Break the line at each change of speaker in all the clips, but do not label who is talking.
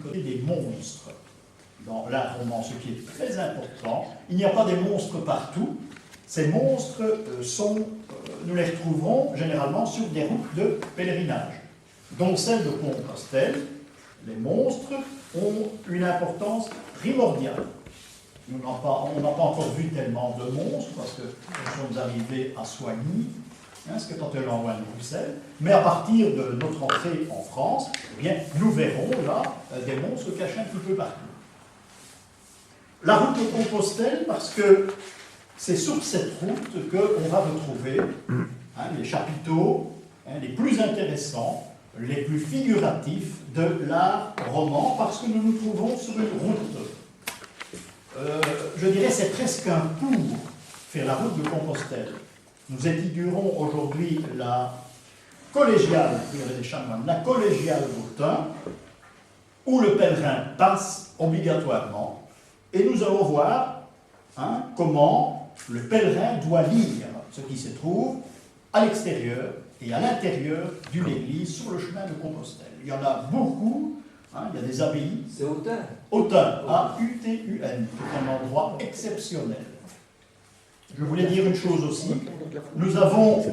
côté des monstres dans l'art roman, ce qui est très important. Il n'y a pas des monstres partout. Ces monstres nous les retrouverons généralement sur des routes de pèlerinage, dont celle de Compostelle. Les monstres ont une importance primordiale. On n'a pas encore vu tellement de monstres, parce que nous sommes arrivés à Soigny, ce qui est un peu loin de Bruxelles, mais à partir de notre entrée en France, eh bien, nous verrons là des monstres cachés un petit peu partout. La route de Compostelle, parce que c'est sur cette route qu'on va retrouver les chapiteaux les plus intéressants, les plus figuratifs de l'art roman, parce que nous nous trouvons sur une route. Je dirais c'est presque un cours, faire la route de Compostelle. Nous étudierons aujourd'hui la collégiale, des chanoines, la collégiale d'Autun, où le pèlerin passe obligatoirement, et nous allons voir comment le pèlerin doit lire ce qui se trouve à l'extérieur et à l'intérieur d'une église sur le chemin de Compostelle. Il y en a beaucoup, il y a des abbayes.
C'est Autun.
Autun, A-U-T-U-N, c'est un endroit exceptionnel. Je voulais dire une chose aussi, nous avons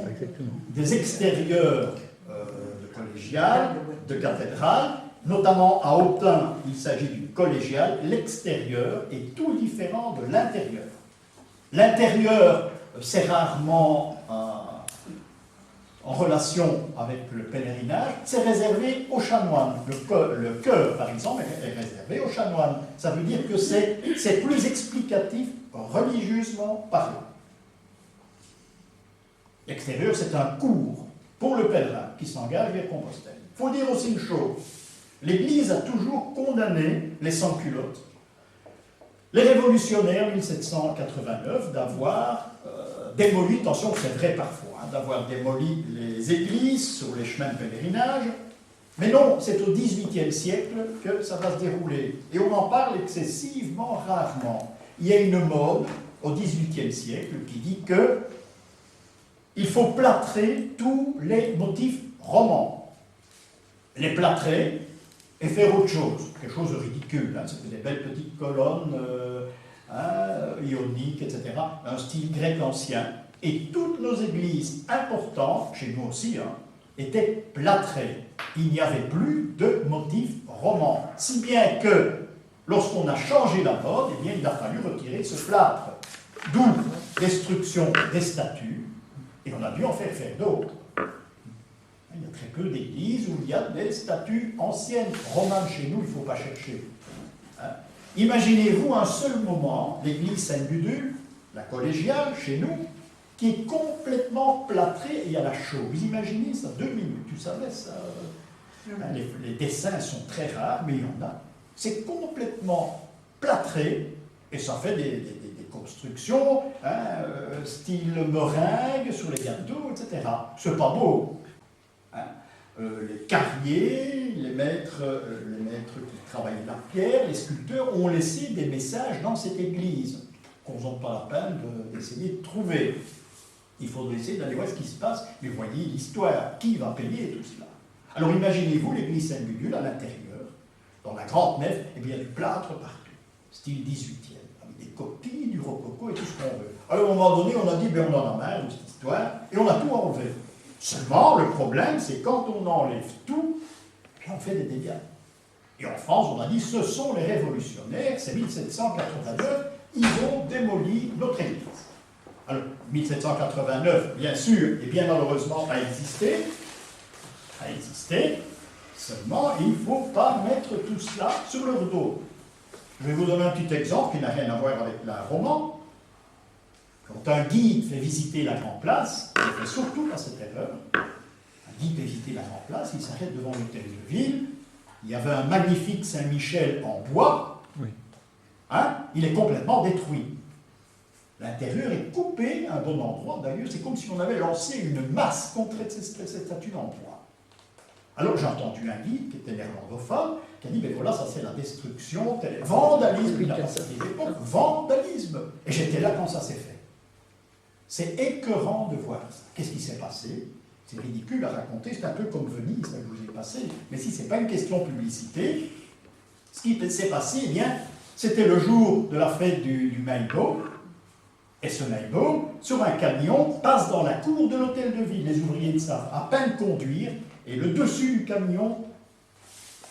des extérieurs de collégiales, de cathédrales, notamment à Autun, il s'agit d'une collégiale, l'extérieur est tout différent de l'intérieur. L'intérieur, c'est rarement en relation avec le pèlerinage, c'est réservé aux chanoines. Le chœur, par exemple, est réservé aux chanoines. Ça veut dire que c'est plus explicatif religieusement parlant. L'extérieur, c'est un cours pour le pèlerin qui s'engage vers Compostelle. Il faut dire aussi une chose, l'Église a toujours condamné les sans-culottes. Les révolutionnaires, 1789, d'avoir démoli, attention, c'est vrai parfois, d'avoir démoli les églises sur les chemins de pèlerinage, mais non, c'est au XVIIIe siècle que ça va se dérouler. Et on en parle excessivement rarement. Il y a une mode au XVIIIe siècle qui dit que il faut plâtrer tous les motifs romans. Les plâtrer et faire autre chose, quelque chose de ridicule. C'était des belles petites colonnes ioniques, etc. Un style grec ancien. Et toutes nos églises importantes, chez nous aussi, étaient plâtrées. Il n'y avait plus de motifs romans. Si bien que, lorsqu'on a changé la mode, eh bien, il a fallu retirer ce plâtre. D'où destruction des statues, et on a dû en faire d'autres. Il y a très peu d'églises où il y a des statues anciennes, romanes chez nous, il ne faut pas chercher. Imaginez-vous un seul moment, l'église Saint-Gudule, la collégiale chez nous, qui est complètement plâtrée et à la chaux. Vous imaginez ça, 2 minutes, tu savais ça les dessins sont très rares, mais il y en a. C'est complètement plâtré, et ça fait des constructions, style meringue sur les gâteaux, etc. C'est pas beau. Les carriers, les maîtres qui travaillaient la pierre, les sculpteurs ont laissé des messages dans cette église qu'on n'a pas la peine d'essayer de trouver. Il faudrait essayer d'aller voir ce qui se passe, mais voyez l'histoire, qui va payer tout cela. Alors imaginez-vous l'église Saint-Gudule à l'intérieur, dans la grande nef, et bien du plâtre partout, style 18e, avec des copies du rococo et tout ce qu'on veut. Alors à un moment donné, on a dit, on en a marre de cette histoire, et on a tout enlevé. Seulement, le problème, c'est quand on enlève tout, puis on fait des dégâts. Et en France, on a dit, ce sont les révolutionnaires, c'est 1789, ils ont démoli notre église. Alors, 1789, bien sûr, et bien malheureusement, a existé, seulement il ne faut pas mettre tout cela sur leur dos. Je vais vous donner un petit exemple qui n'a rien à voir avec l'art roman. Quand un guide fait visiter la Grande Place, il fait surtout pas cette erreur. Un guide fait visiter la Grande Place, il s'arrête devant l'hôtel de ville. Il y avait un magnifique Saint-Michel en bois. Oui. Il est complètement détruit. L'intérieur est coupé à un bon endroit. D'ailleurs, c'est comme si on avait lancé une masse contre cette statue en bois. Alors j'ai entendu un guide qui était néerlandophone qui a dit, mais voilà, ça c'est la destruction, vandalisme. Il a passé des époques, vandalisme. Et j'étais là quand ça s'est fait. C'est écœurant de voir ça. Qu'est-ce qui s'est passé? C'est ridicule à raconter, c'est un peu comme Venise, ça que je vous ai passé. Mais si ce n'est pas une question de publicité, Ce qui s'est passé, eh bien, c'était le jour de la fête du Maïbo, et ce Maïbo, sur un camion, passe dans la cour de l'hôtel de ville. Les ouvriers ne savent à peine conduire, et le dessus du camion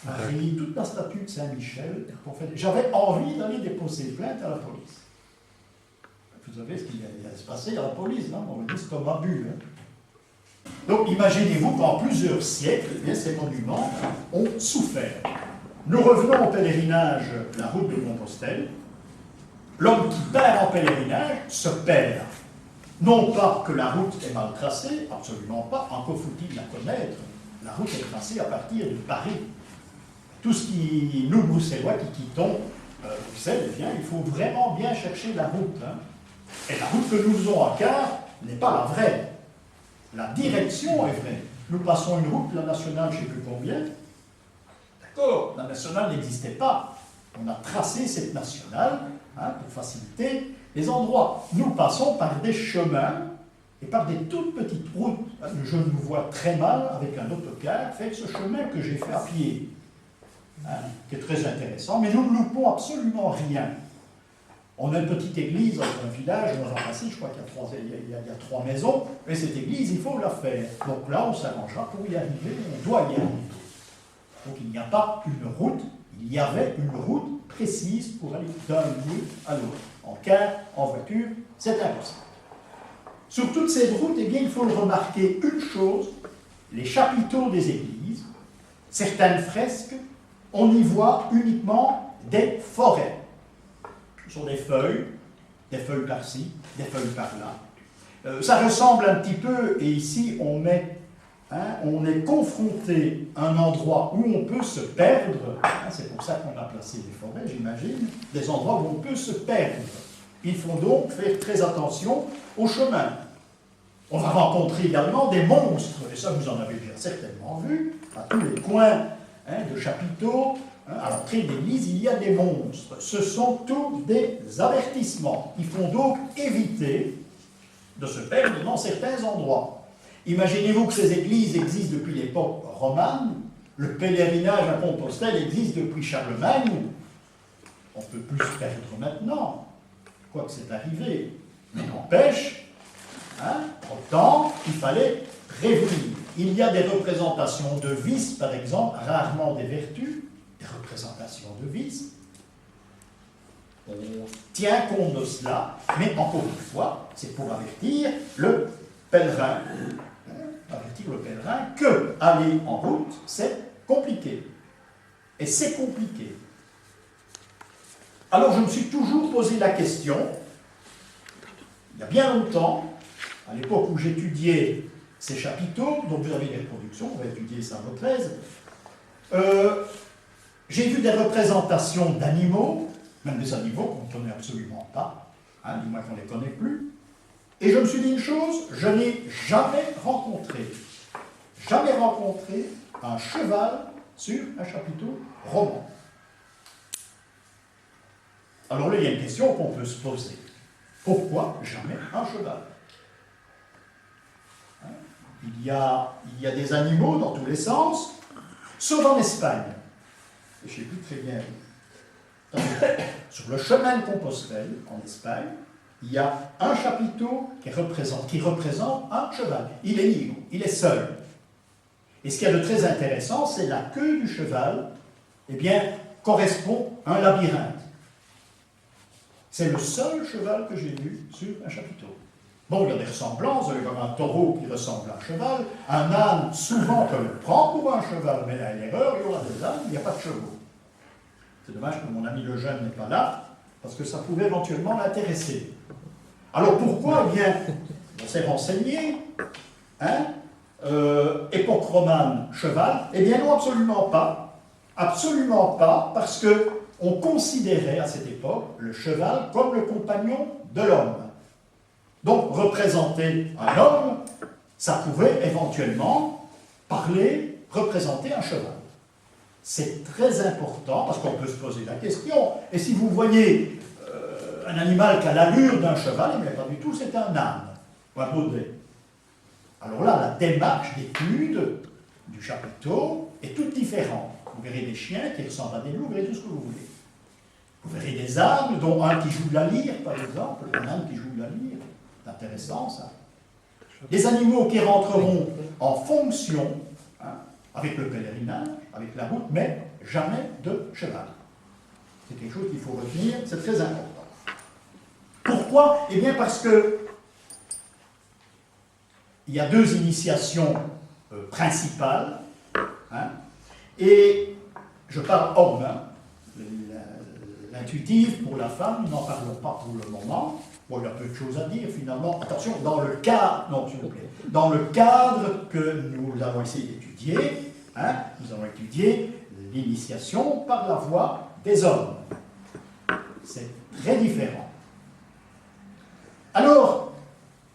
a rayé toute la statue de Saint-Michel. J'avais envie d'aller déposer plainte à la police. Vous savez ce qu'il allait se passer à la police, non? On me dit c'est comme un but. Hein. Donc imaginez-vous qu'en plusieurs siècles, eh bien, ces monuments ont souffert. Nous revenons au pèlerinage, la route de Compostelle. L'homme qui part en pèlerinage se perd. Non pas que la route est mal tracée, absolument pas, encore faut-il la connaître. La route est tracée à partir de Paris. Tout ce qui, nous, Bruxellois, qui quittons Bruxelles, eh bien, il faut vraiment bien chercher la route. Hein. Et la route que nous faisons à Car n'est pas la vraie. La direction est vraie. Nous passons une route, la nationale, je ne sais plus combien. D'accord, la nationale n'existait pas. On a tracé cette nationale pour faciliter les endroits. Nous passons par des chemins et par des toutes petites routes. Je me vois très mal avec un autocar faire ce chemin que j'ai fait à pied, qui est très intéressant, mais nous ne loupons absolument rien. On a une petite église dans un village, dans un passage, je crois qu'il y a 3 maisons, et cette église, il faut la faire. Donc là, on s'arrangera pour y arriver, on doit y arriver. Donc il n'y a pas une route, il y avait une route précise pour aller d'un lieu à l'autre. En car, en voiture, c'est impossible. Sur toutes ces routes, eh bien, il faut remarquer une chose, les chapiteaux des églises, certaines fresques, on y voit uniquement des forêts. Ce sont des feuilles par-ci, des feuilles par-là. Ça ressemble un petit peu, et ici on est confronté à un endroit où on peut se perdre, c'est pour ça qu'on a placé des forêts, j'imagine, des endroits où on peut se perdre. Il faut donc faire très attention au chemin. On va rencontrer également des monstres, et ça vous en avez bien certainement vu, à tous les coins de chapiteaux. À l'entrée de l'église, il y a des monstres. Ce sont tous des avertissements. Il faut donc éviter de se perdre dans certains endroits. Imaginez-vous que ces églises existent depuis l'époque romane. Le pèlerinage à Compostelle existe depuis Charlemagne. On ne peut plus se perdre maintenant, quoique c'est arrivé. Mais n'empêche, autant il fallait prévenir. Il y a des représentations de vices, par exemple, rarement des vertus. Des représentations de vices. On tient compte de cela, mais encore une fois, c'est pour avertir le pèlerin. Avertir le pèlerin que aller en route, c'est compliqué. Et c'est compliqué. Alors je me suis toujours posé la question, il y a bien longtemps, à l'époque où j'étudiais ces chapiteaux, donc vous avez des reproductions, on va étudier ça en 13, j'ai vu des représentations d'animaux, même des animaux qu'on ne connaît absolument pas, du moins qu'on ne les connaît plus, et je me suis dit une chose, je n'ai jamais rencontré un cheval sur un chapiteau roman. Alors là, il y a une question qu'on peut se poser. Pourquoi jamais un cheval? Il y a des animaux dans tous les sens, sauf en Espagne. Et je ne sais plus très bien. Sur le chemin de Compostelle, en Espagne, il y a un chapiteau qui représente un cheval. Il est libre, il est seul. Et ce qu'il y a de très intéressant, c'est la queue du cheval, eh bien, correspond à un labyrinthe. C'est le seul cheval que j'ai vu sur un chapiteau. Bon, il y a des ressemblances, il y a un taureau qui ressemble à un cheval, un âne, souvent, on le prend pour un cheval, mais à l'erreur, il y aura des ânes, il n'y a pas de chevaux. C'est dommage que mon ami le jeune n'est pas là, parce que ça pouvait éventuellement l'intéresser. Alors pourquoi? Eh bien, on s'est renseigné, époque romane, cheval, eh bien non, absolument pas, parce qu'on considérait à cette époque le cheval comme le compagnon de l'homme. Donc, représenter un homme, ça pouvait éventuellement représenter un cheval. C'est très important, parce qu'on peut se poser la question, et si vous voyez un animal qui a l'allure d'un cheval, eh bien pas du tout, c'est un âne, un baudet. Alors là, la démarche d'étude du chapiteau, est toute différente. Vous verrez des chiens qui ressemblent à des loups, vous verrez tout ce que vous voulez. Vous verrez des ânes, dont un qui joue de la lyre, par exemple, un âne qui joue de la lyre. C'est intéressant, ça. Des animaux qui rentreront en fonction, hein, avec le pèlerinage, avec la route, mais jamais de cheval. C'est quelque chose qu'il faut retenir, c'est très important. Pourquoi? Eh bien parce que il y a deux initiations principales, hein, et je parle homme, hein, l'intuitive pour la femme, nous n'en parlons pas pour le moment. Bon, il y a peu de choses à dire finalement. Attention, dans le cadre, non s'il vous plaît, dans le cadre que nous avons essayé d'étudier, hein, nous avons étudié l'initiation par la voie des hommes. C'est très différent. Alors,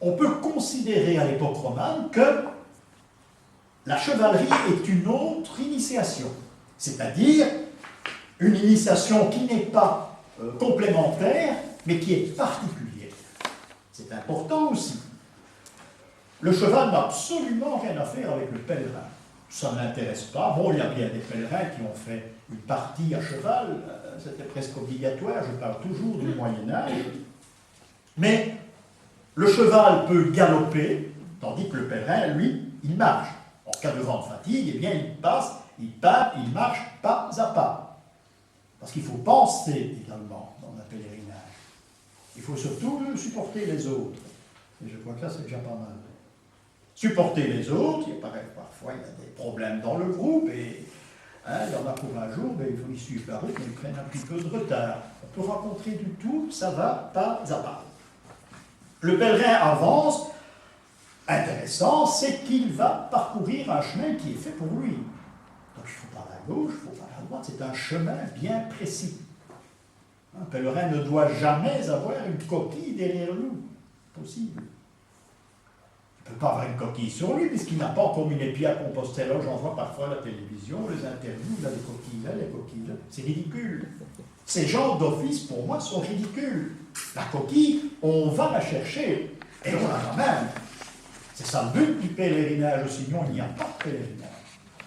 on peut considérer à l'époque romane que la chevalerie est une autre initiation, c'est-à-dire une initiation qui n'est pas complémentaire, mais qui est particulière. C'est important aussi. Le cheval n'a absolument rien à faire avec le pèlerin. Ça ne l'intéresse pas. Bon, il y a bien des pèlerins qui ont fait une partie à cheval, c'était presque obligatoire, je parle toujours du Moyen-Âge. Mais le cheval peut galoper, tandis que le pèlerin, lui, il marche. En cas de grande fatigue, eh bien, il passe, il part, il marche pas à pas. Parce qu'il faut penser également dans un pèlerinage. Il faut surtout supporter les autres. Et je crois que là, c'est déjà pas mal. Supporter les autres, il paraît que parfois il y a des problèmes dans le groupe, et hein, il y en a pour un jour, mais il faut y suivre la route, mais ils prennent un petit peu de retard. On peut rencontrer du tout, ça va pas à pas. Le pèlerin avance, intéressant, c'est qu'il va parcourir un chemin qui est fait pour lui. Donc il ne faut pas à gauche, il ne faut pas à droite, c'est un chemin bien précis. Un pèlerin ne doit jamais avoir une coquille derrière lui. Possible. Il ne peut pas avoir une coquille sur lui, puisqu'il n'a pas encore mis les pieds à Compostelle. J'en vois parfois à la télévision, les interviews, là, les coquilles là, les coquilles là. C'est ridicule. Ces gens d'office, pour moi, sont ridicules. La coquille, on va la chercher, et on la ramène. C'est ça le but du pèlerinage, sinon il n'y a pas de pèlerinage.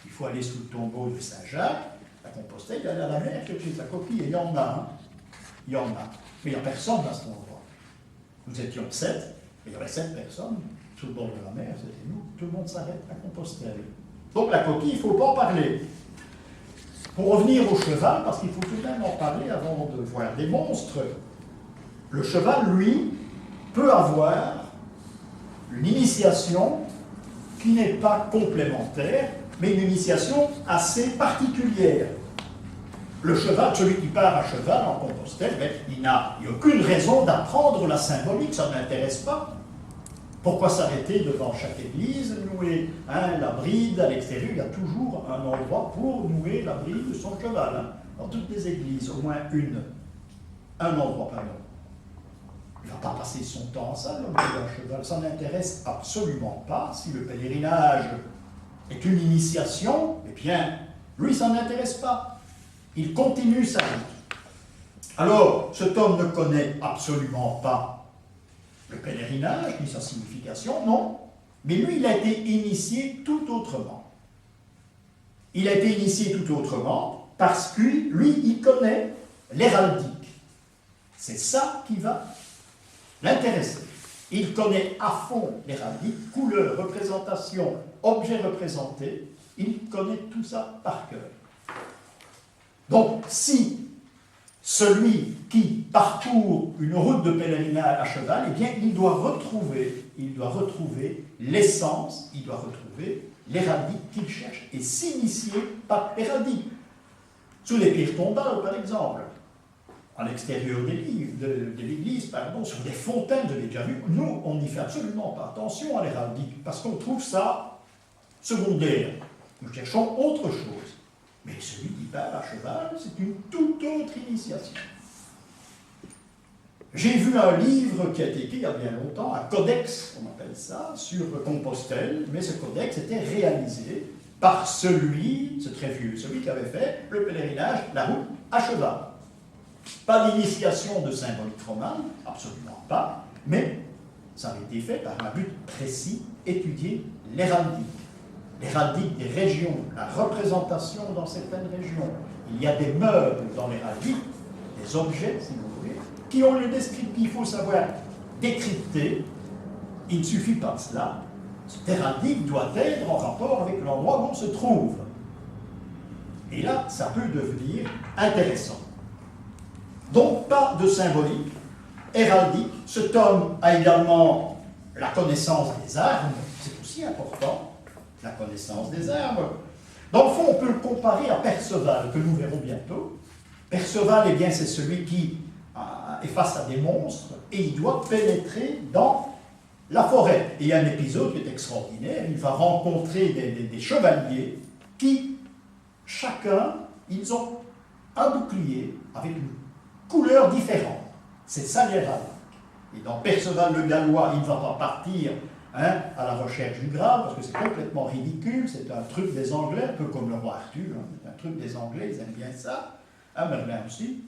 Il faut aller sous le tombeau de Saint-Jacques, à Compostelle, il y a la mer chercher sa coquille, et il y en a, hein. Il y en a. Mais il n'y a personne à cet endroit. Nous étions 7, et il y avait 7 personnes, sur le bord de la mer, c'était nous, tout le monde s'arrête à Compostelle. Donc la coquille, il ne faut pas en parler. Pour revenir au cheval, parce qu'il faut tout de même en parler avant de voir des monstres, le cheval, lui, peut avoir une initiation qui n'est pas complémentaire, mais une initiation assez particulière. Le cheval, celui qui part à cheval en Compostelle, ben, il n'a aucune raison d'apprendre la symbolique, ça ne l'intéresse pas. Pourquoi s'arrêter devant chaque église, nouer la bride à l'extérieur? Il y a toujours un endroit pour nouer la bride de son cheval. Hein. Dans toutes les églises, au moins une. Un endroit, pardon. Il ne va pas passer son temps à ça, l'homme qui a un cheval. Ça n'intéresse absolument pas. Si le pèlerinage est une initiation, eh bien, lui, ça n'intéresse pas. Il continue sa route. Alors, cet homme ne connaît absolument pas le pèlerinage, ni sa signification, non. Mais lui, il a été initié tout autrement. Il a été initié tout autrement parce que lui, il connaît l'héraldique. C'est ça qui va l'intéresser. Il connaît à fond l'héraldique, couleur, représentation, objet représenté. Il connaît tout ça par cœur. Donc, si celui qui parcourt une route de pèlerinage à cheval, eh bien, il doit retrouver l'essence, il doit retrouver l'héraldique qu'il cherche et s'initier par l'héraldique. Sous les pierres tombales, par exemple, à l'extérieur de l'église, sur des fontaines, vous avez déjà vu, nous, on n'y fait absolument pas attention à l'héraldique, parce qu'on trouve ça secondaire. Nous cherchons autre chose. Mais celui qui part à cheval, c'est une toute autre initiation. J'ai vu un livre qui a été écrit il y a bien longtemps, un codex, on appelle ça, sur Compostelle, mais ce codex était réalisé par celui, ce très vieux, celui qui avait fait le pèlerinage, la route à cheval. Pas d'initiation de symbolique romane, absolument pas, mais ça avait été fait par un but précis, étudier l'héraldique. l'héraldique des régions, la représentation dans certaines régions. Il y a des meubles dans l'héraldique, des objets, si vous voulez, qui ont le descriptif. Il faut savoir décrypter. Il ne suffit pas de cela. Cet héraldique doit être en rapport avec l'endroit où on se trouve. Et là, ça peut devenir intéressant. Donc, pas de symbolique héraldique. Ce tome a également la connaissance des armes, c'est aussi important, la connaissance des armes. Dans le fond, on peut le comparer à Perceval, que nous verrons bientôt. Perceval, eh bien, c'est celui qui est face à des monstres et il doit pénétrer dans la forêt. Et il y a un épisode qui est extraordinaire. Il va rencontrer des chevaliers qui, chacun, ils ont un bouclier avec une couleur différente. C'est ça l'héraldique. Et dans Perceval le Gallois, il ne va pas partir à la recherche du Graal, parce que c'est complètement ridicule, c'est un truc des Anglais, un peu comme le roi Arthur, c'est un truc des Anglais, ils aiment bien ça, Merlin aussi.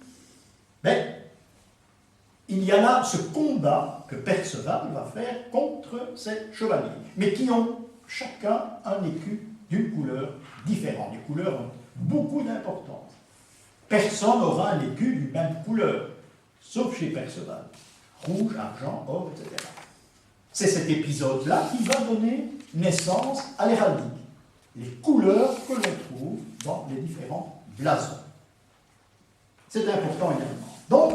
Mais il y a là ce combat que Perceval va faire contre ces chevaliers, mais qui ont chacun un écu d'une couleur différente. Les couleurs ont beaucoup d'importance. Personne n'aura un écu d'une même couleur, sauf chez Perceval. Rouge, argent, or, etc. C'est cet épisode-là qui va donner naissance à l'héraldique. Les couleurs que l'on trouve dans les différents blasons. C'est important également. Donc,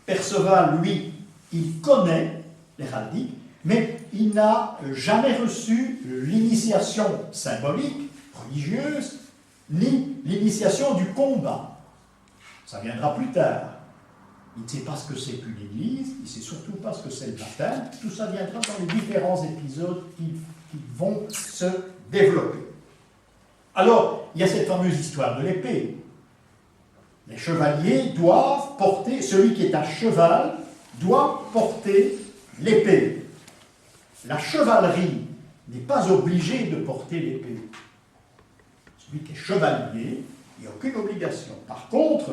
Perceval, lui, il connaît l'héraldique, mais il n'a jamais reçu l'initiation symbolique, religieuse, ni l'initiation du combat. Ça viendra plus tard. Il ne sait pas ce que c'est qu'une église, il ne sait surtout pas ce que c'est le baptême. Tout ça viendra dans les différents épisodes qui vont se développer. Alors, il y a cette fameuse histoire de l'épée. Les chevaliers doivent porter, celui qui est à cheval doit porter l'épée. La chevalerie n'est pas obligée de porter l'épée. Celui qui est chevalier, il n'y a aucune obligation. Par contre,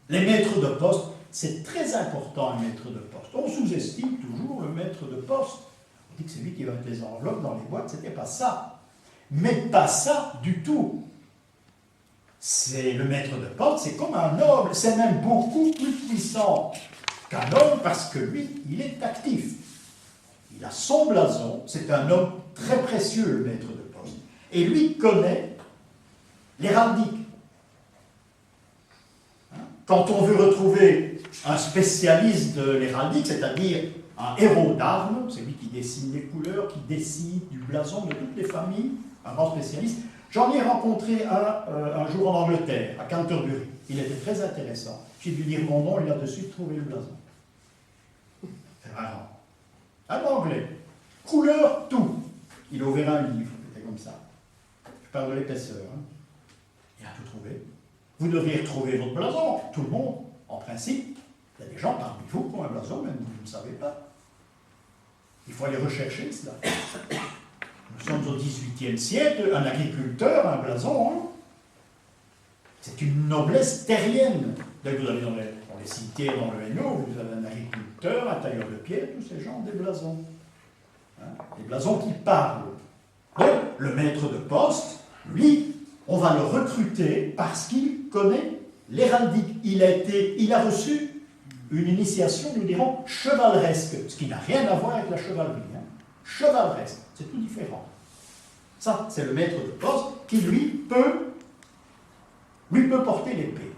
les maîtres de poste, c'est très important, un maître de poste. On sous-estime toujours le maître de poste. On dit que c'est lui qui va mettre les enveloppes dans les boîtes, ce n'était pas ça. Mais pas ça du tout. C'est le maître de poste, c'est comme un noble, c'est même beaucoup plus puissant qu'un homme parce que lui, il est actif. Il a son blason, c'est un homme très précieux, le maître de poste. Et lui connaît l'héraldique. Quand on veut retrouver un spécialiste de l'héraldique, c'est-à-dire un héros d'armes, c'est lui qui dessine les couleurs, qui décide du blason de toutes les familles, un grand spécialiste. J'en ai rencontré un jour en Angleterre, à Canterbury. Il était très intéressant. J'ai dû dire mon nom, il a de suite trouvé le blason. C'est marrant. Un anglais. Couleur, tout. Il a ouvert un livre, c'était comme ça. Je parle de l'épaisseur. Il a tout trouvé. Vous devriez retrouver votre blason. Tout le monde, en principe, il y a des gens parmi vous qui ont un blason, même vous ne le savez pas. Il faut aller rechercher cela. Nous sommes au XVIIIe siècle, un agriculteur, un blason, c'est une noblesse terrienne. D'ailleurs, vous allez dans les cimetières, dans le Hainaut, vous avez un agriculteur, un tailleur de pierre, tous ces gens ont des blasons. Des blasons qui parlent. Donc, le maître de poste, lui, on va le recruter parce qu'il connaît l'héraldique. Il a reçu une initiation, nous dirons, chevaleresque, ce qui n'a rien à voir avec la chevalerie. Chevaleresque, c'est tout différent. Ça, c'est le maître de poste qui, lui, peut porter l'épée.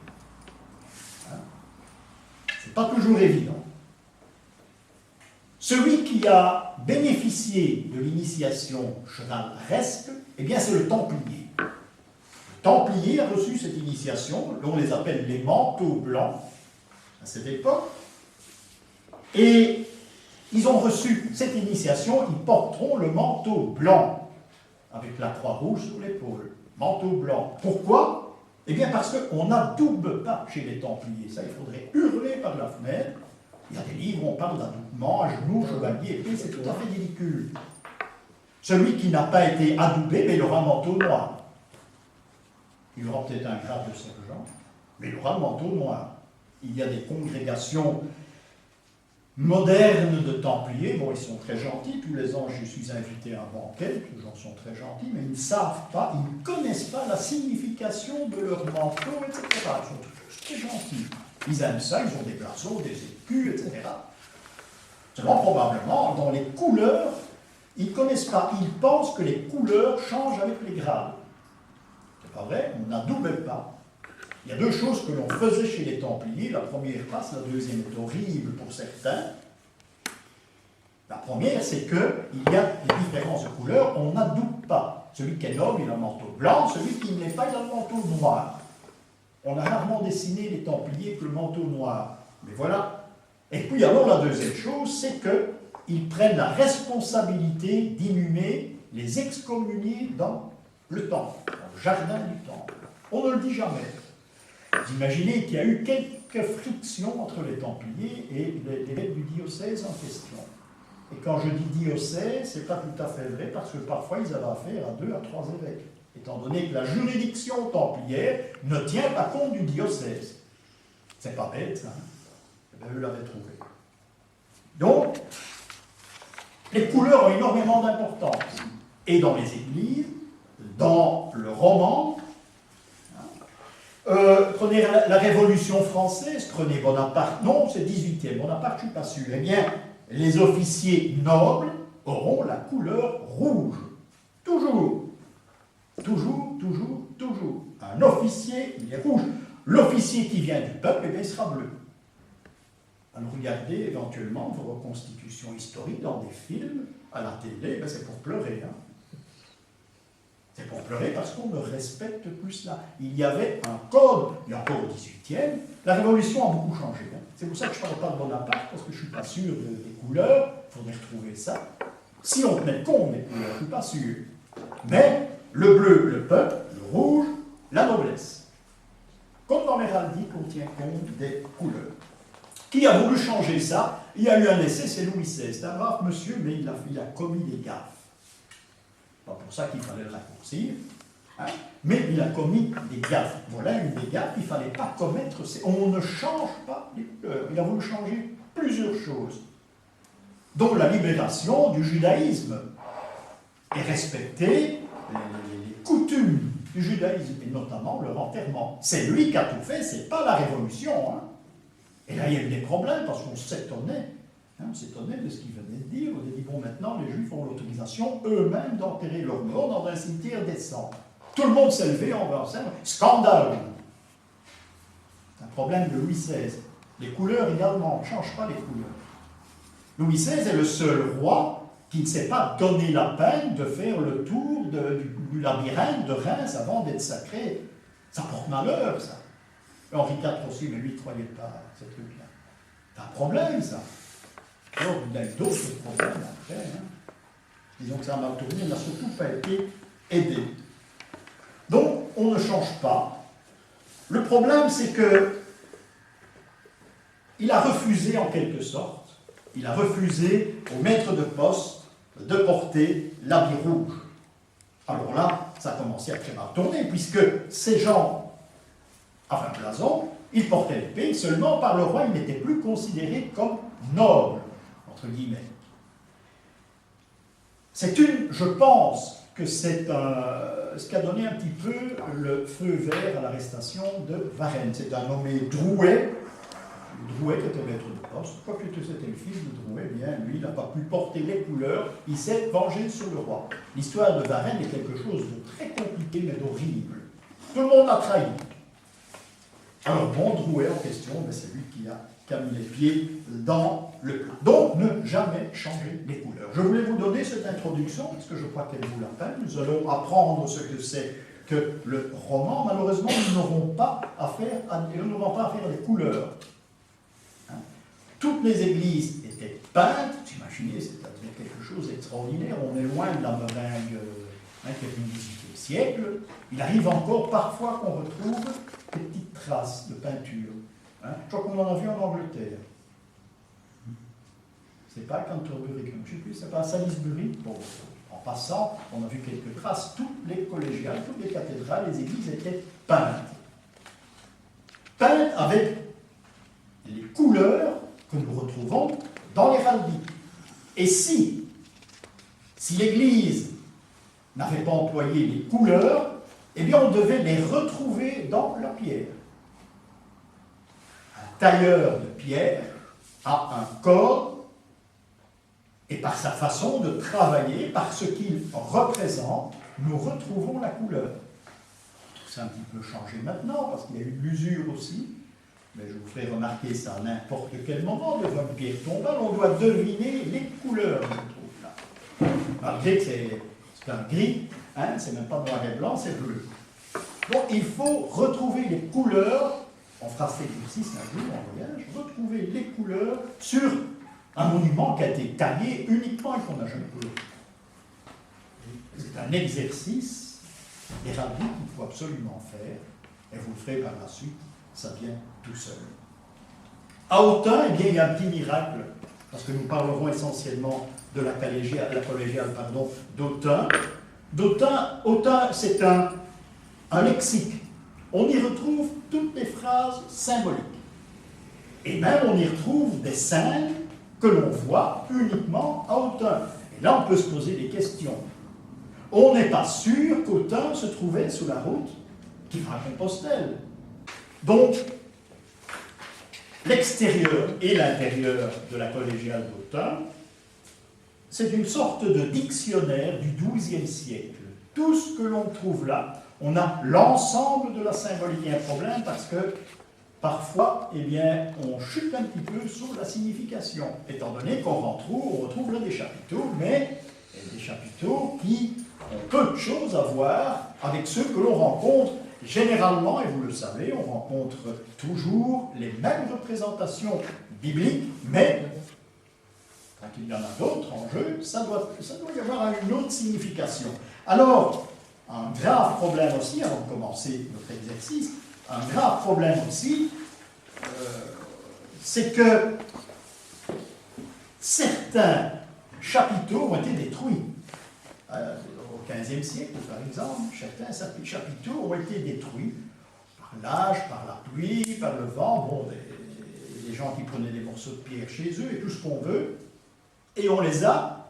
C'est pas toujours évident. Celui qui a bénéficié de l'initiation chevaleresque, eh bien, c'est le Templier. Le Templier a reçu cette initiation, on les appelle les manteaux blancs, à cette époque, et ils ont reçu cette initiation, ils porteront le manteau blanc, avec la croix rouge sur l'épaule. Manteau blanc. Pourquoi? Eh bien parce qu'on n'adoube pas chez les Templiers. Ça, il faudrait hurler par la fenêtre. Il y a des livres où on parle d'adoubement, à genoux, chevalier, épée, c'est tout à fait ridicule. Celui qui n'a pas été adoubé, mais il aura un manteau noir. Il aura peut-être un grade de sergent, mais il aura un manteau noir. Il y a des congrégations moderne de Templiers. Bon, ils sont très gentils, tous les ans je suis invité à un banquet, les gens sont très gentils, mais ils ne savent pas, ils ne connaissent pas la signification de leur manteau, etc. Ils sont tous très gentils. Ils aiment ça, ils ont des blasons, des écus, etc. Seulement, probablement, dans les couleurs, ils ne connaissent pas, ils pensent que les couleurs changent avec les grades. C'est pas vrai, on n'adoubait pas. Il y a deux choses que l'on faisait chez les Templiers. La première passe, la deuxième est horrible pour certains. La première, c'est qu'il y a des différences de couleurs, on n'adoube pas. Celui qui est noble, il a un manteau blanc, celui qui ne l'est pas, il a un manteau noir. On a rarement dessiné les Templiers avec le manteau noir. Mais voilà. Et puis alors, la deuxième chose, c'est qu'ils prennent la responsabilité d'inhumer les excommuniés dans le temple, dans le jardin du temple. On ne le dit jamais. Vous imaginez qu'il y a eu quelques frictions entre les Templiers et l'évêque du diocèse en question. Et quand je dis diocèse, ce n'est pas tout à fait vrai, parce que parfois ils avaient affaire à 2 à 3 évêques, étant donné que la juridiction templière ne tient pas compte du diocèse. C'est pas bête, ça. Eh bien, eux l'avaient trouvé. Donc, les couleurs ont énormément d'importance. Et dans les églises, dans le roman, prenez la Révolution française, prenez Bonaparte, non, c'est 18e, Bonaparte, je ne suis pas sûr. Eh bien, les officiers nobles auront la couleur rouge. Toujours. Toujours, toujours, toujours. Un officier, il est rouge. L'officier qui vient du peuple, eh bien, il sera bleu. Alors regardez éventuellement vos reconstitutions historiques dans des films, à la télé, ben, c'est pour pleurer. Hein. C'est pour pleurer parce qu'on ne respecte plus cela. Il y avait un code, il y a encore au XVIIIe, la Révolution a beaucoup changé. Hein. C'est pour ça que je ne parle pas de Bonaparte, parce que je ne suis pas sûr des couleurs, il faudrait retrouver ça. Si on tenait compte des couleurs, je ne suis pas sûr. Mais le bleu, le peuple, le rouge, la noblesse. Comme dans l'héraldique, on tient compte des couleurs. Qui a voulu changer ça? Il y a eu un essai, c'est Louis XVI. C'est un brave monsieur, mais il a commis des gaffes. Pas pour ça qu'il fallait le raccourcir, hein, mais il a commis des gaffes. Voilà une des gaffes qu'il ne fallait pas commettre. On ne change pas les couleurs. Il a voulu changer plusieurs choses. Donc la libération du judaïsme et respecter les coutumes du judaïsme, et notamment leur enterrement. C'est lui qui a tout fait, c'est pas la Révolution. Hein. Et là, il y a eu des problèmes parce qu'on s'étonnait. On s'étonnait de ce qu'il venait de dire. On a dit, bon, maintenant, les Juifs ont l'autorisation eux-mêmes d'enterrer leurs morts dans un cimetière décent. Tout le monde s'est levé en versant. Scandale! C'est un problème de Louis XVI. Les couleurs également, on ne change pas les couleurs. Louis XVI est le seul roi qui ne s'est pas donné la peine de faire le tour du labyrinthe de Reims avant d'être sacré. Ça porte malheur, ça. Henri IV aussi, mais lui, il ne croyait pas à ces trucs-là. C'est un problème, ça. Alors, il y a eu d'autres problèmes après. Hein. Disons que ça a mal tourné, il n'a surtout pas été aidé. Donc, on ne change pas. Le problème, c'est que il a refusé, en quelque sorte, il a refusé au maître de poste de porter l'habit rouge. Alors là, ça a commencé à très mal tourner, puisque ces gens, enfin Blason, ils portaient l'épée, seulement par le roi, ils n'étaient plus considérés comme nobles. Entre guillemets. Je pense que c'est ce qui a donné un petit peu le feu vert à l'arrestation de Varenne. C'est un nommé Drouet qui était maître de poste, quoique c'était le fils de Drouet, bien lui, il n'a pas pu porter les couleurs, il s'est vengé sur le roi. L'histoire de Varenne est quelque chose de très compliqué, mais d'horrible. Tout le monde a trahi. Alors bon, Drouet en question, c'est lui qui a mis les pieds dans le plat. Donc, ne jamais changer les couleurs. Je voulais vous donner cette introduction, parce que je crois qu'elle vaut la peine. Nous allons apprendre ce que c'est que le roman. Malheureusement, nous n'aurons pas affaire à des couleurs. Hein? Toutes les églises étaient peintes. Vous imaginez, c'est-à-dire quelque chose d'extraordinaire. On est loin de la meringue qui est du XVIIIe siècle. Il arrive encore parfois qu'on retrouve des petites traces de peinture. Hein? Je crois qu'on en a vu en Angleterre. C'est pas à Canterbury, je ne sais plus, c'est pas à Salisbury. Bon, en passant, on a vu quelques traces. Toutes les collégiales, toutes les cathédrales, les églises étaient peintes. Peintes avec les couleurs que nous retrouvons dans l'héraldique. Et si l'Église n'avait pas employé les couleurs, eh bien on devait les retrouver dans la pierre. Un tailleur de pierre a un corps, et par sa façon de travailler, par ce qu'il représente, nous retrouvons la couleur. C'est un petit peu changé maintenant, parce qu'il y a eu de l'usure aussi, mais je vous ferai remarquer ça à n'importe quel moment devant une pierre tombale, on doit deviner les couleurs qu'on trouve là. Malgré que c'est un gris, hein, c'est même pas noir et blanc, c'est bleu. Donc il faut retrouver les couleurs, on fera cet exercice un jour en voyage, retrouver les couleurs sur un monument qui a été taillé uniquement et qu'on n'a jamais coulé. C'est un exercice héraldique qu'il faut absolument faire, et vous le ferez par la suite, ça vient tout seul. À Autun, eh bien, il y a un petit miracle, parce que nous parlerons essentiellement de la collégiale d'Autun. Autun, c'est un lexique. On y retrouve toutes les phrases symboliques. Et même on y retrouve des scènes que l'on voit uniquement à Autun. Et là, on peut se poser des questions. On n'est pas sûr qu'Autun se trouvait sous la route qui va à Compostelle. Donc, l'extérieur et l'intérieur de la collégiale d'Autun, c'est une sorte de dictionnaire du XIIe siècle. Tout ce que l'on trouve là, on a l'ensemble de la symbolique. Il y a un problème parce que parfois, eh bien, on chute un petit peu sur la signification, étant donné qu'on retrouve là des chapiteaux, mais des chapiteaux qui ont peu de choses à voir avec ceux que l'on rencontre généralement, et vous le savez, on rencontre toujours les mêmes représentations bibliques, mais quand il y en a d'autres en jeu, ça doit y avoir une autre signification. Alors, un grave problème aussi, avant de commencer notre exercice, un grave problème aussi, c'est que certains chapiteaux ont été détruits. Au XVe siècle, par exemple, certains chapiteaux ont été détruits par l'âge, par la pluie, par le vent, bon, des gens qui prenaient des morceaux de pierre chez eux et tout ce qu'on veut, et on les a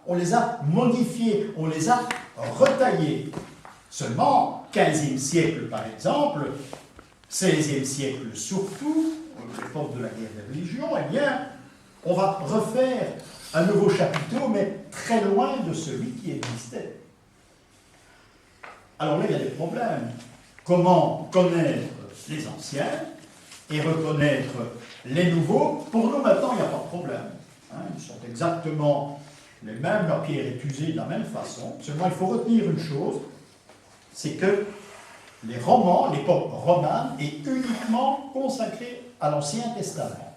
modifiés, on les a retaillés. Seulement, 15e siècle par exemple, 16e siècle surtout, l'époque de la guerre des religions, eh bien, on va refaire un nouveau chapiteau, mais très loin de celui qui existait. Alors là, il y a des problèmes. Comment connaître les anciens et reconnaître les nouveaux? Pour nous, maintenant, il n'y a pas de problème. Hein, ils sont exactement les mêmes, la pierre est usée de la même façon. Seulement, il faut retenir une chose, c'est que les romans, l'époque romane, est uniquement consacrée à l'Ancien Testament.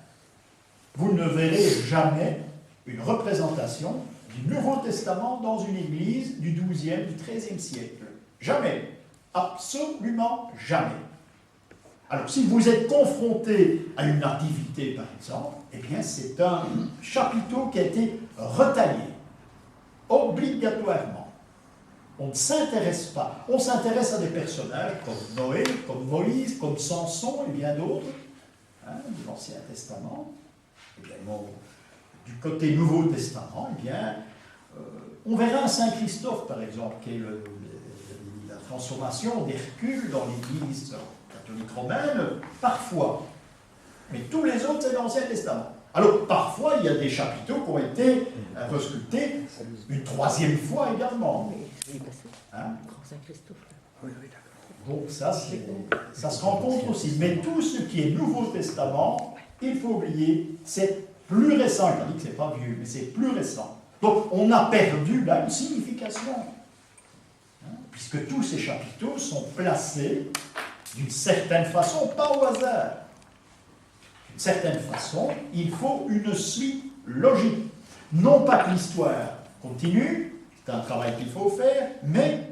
Vous ne verrez jamais une représentation du Nouveau Testament dans une église du XIIe, du XIIIe siècle. Jamais. Absolument jamais. Alors, si vous êtes confronté à une nativité, par exemple, eh bien, c'est un chapiteau qui a été retaillé, obligatoirement. On ne s'intéresse pas. On s'intéresse à des personnages comme Noé, comme Moïse, comme Samson et bien d'autres, hein, de l'Ancien Testament. Et bien, bon, du côté Nouveau Testament, eh bien, on verra un Saint Christophe, par exemple, qui est la transformation d'Hercule dans l'Église catholique romaine, parfois. Mais tous les autres, c'est l'Ancien Testament. Alors, parfois, il y a des chapiteaux qui ont été resculptés une troisième fois également. Hein? Donc ça se rencontre aussi. Mais tout ce qui est Nouveau Testament, il faut oublier, c'est plus récent. Il a dit que ce n'est pas vieux, mais c'est plus récent. Donc on a perdu là une signification. Hein? Puisque tous ces chapiteaux sont placés d'une certaine façon, pas au hasard. D'une certaine façon, il faut une suite logique. Non pas que l'histoire continue, c'est un travail qu'il faut faire, mais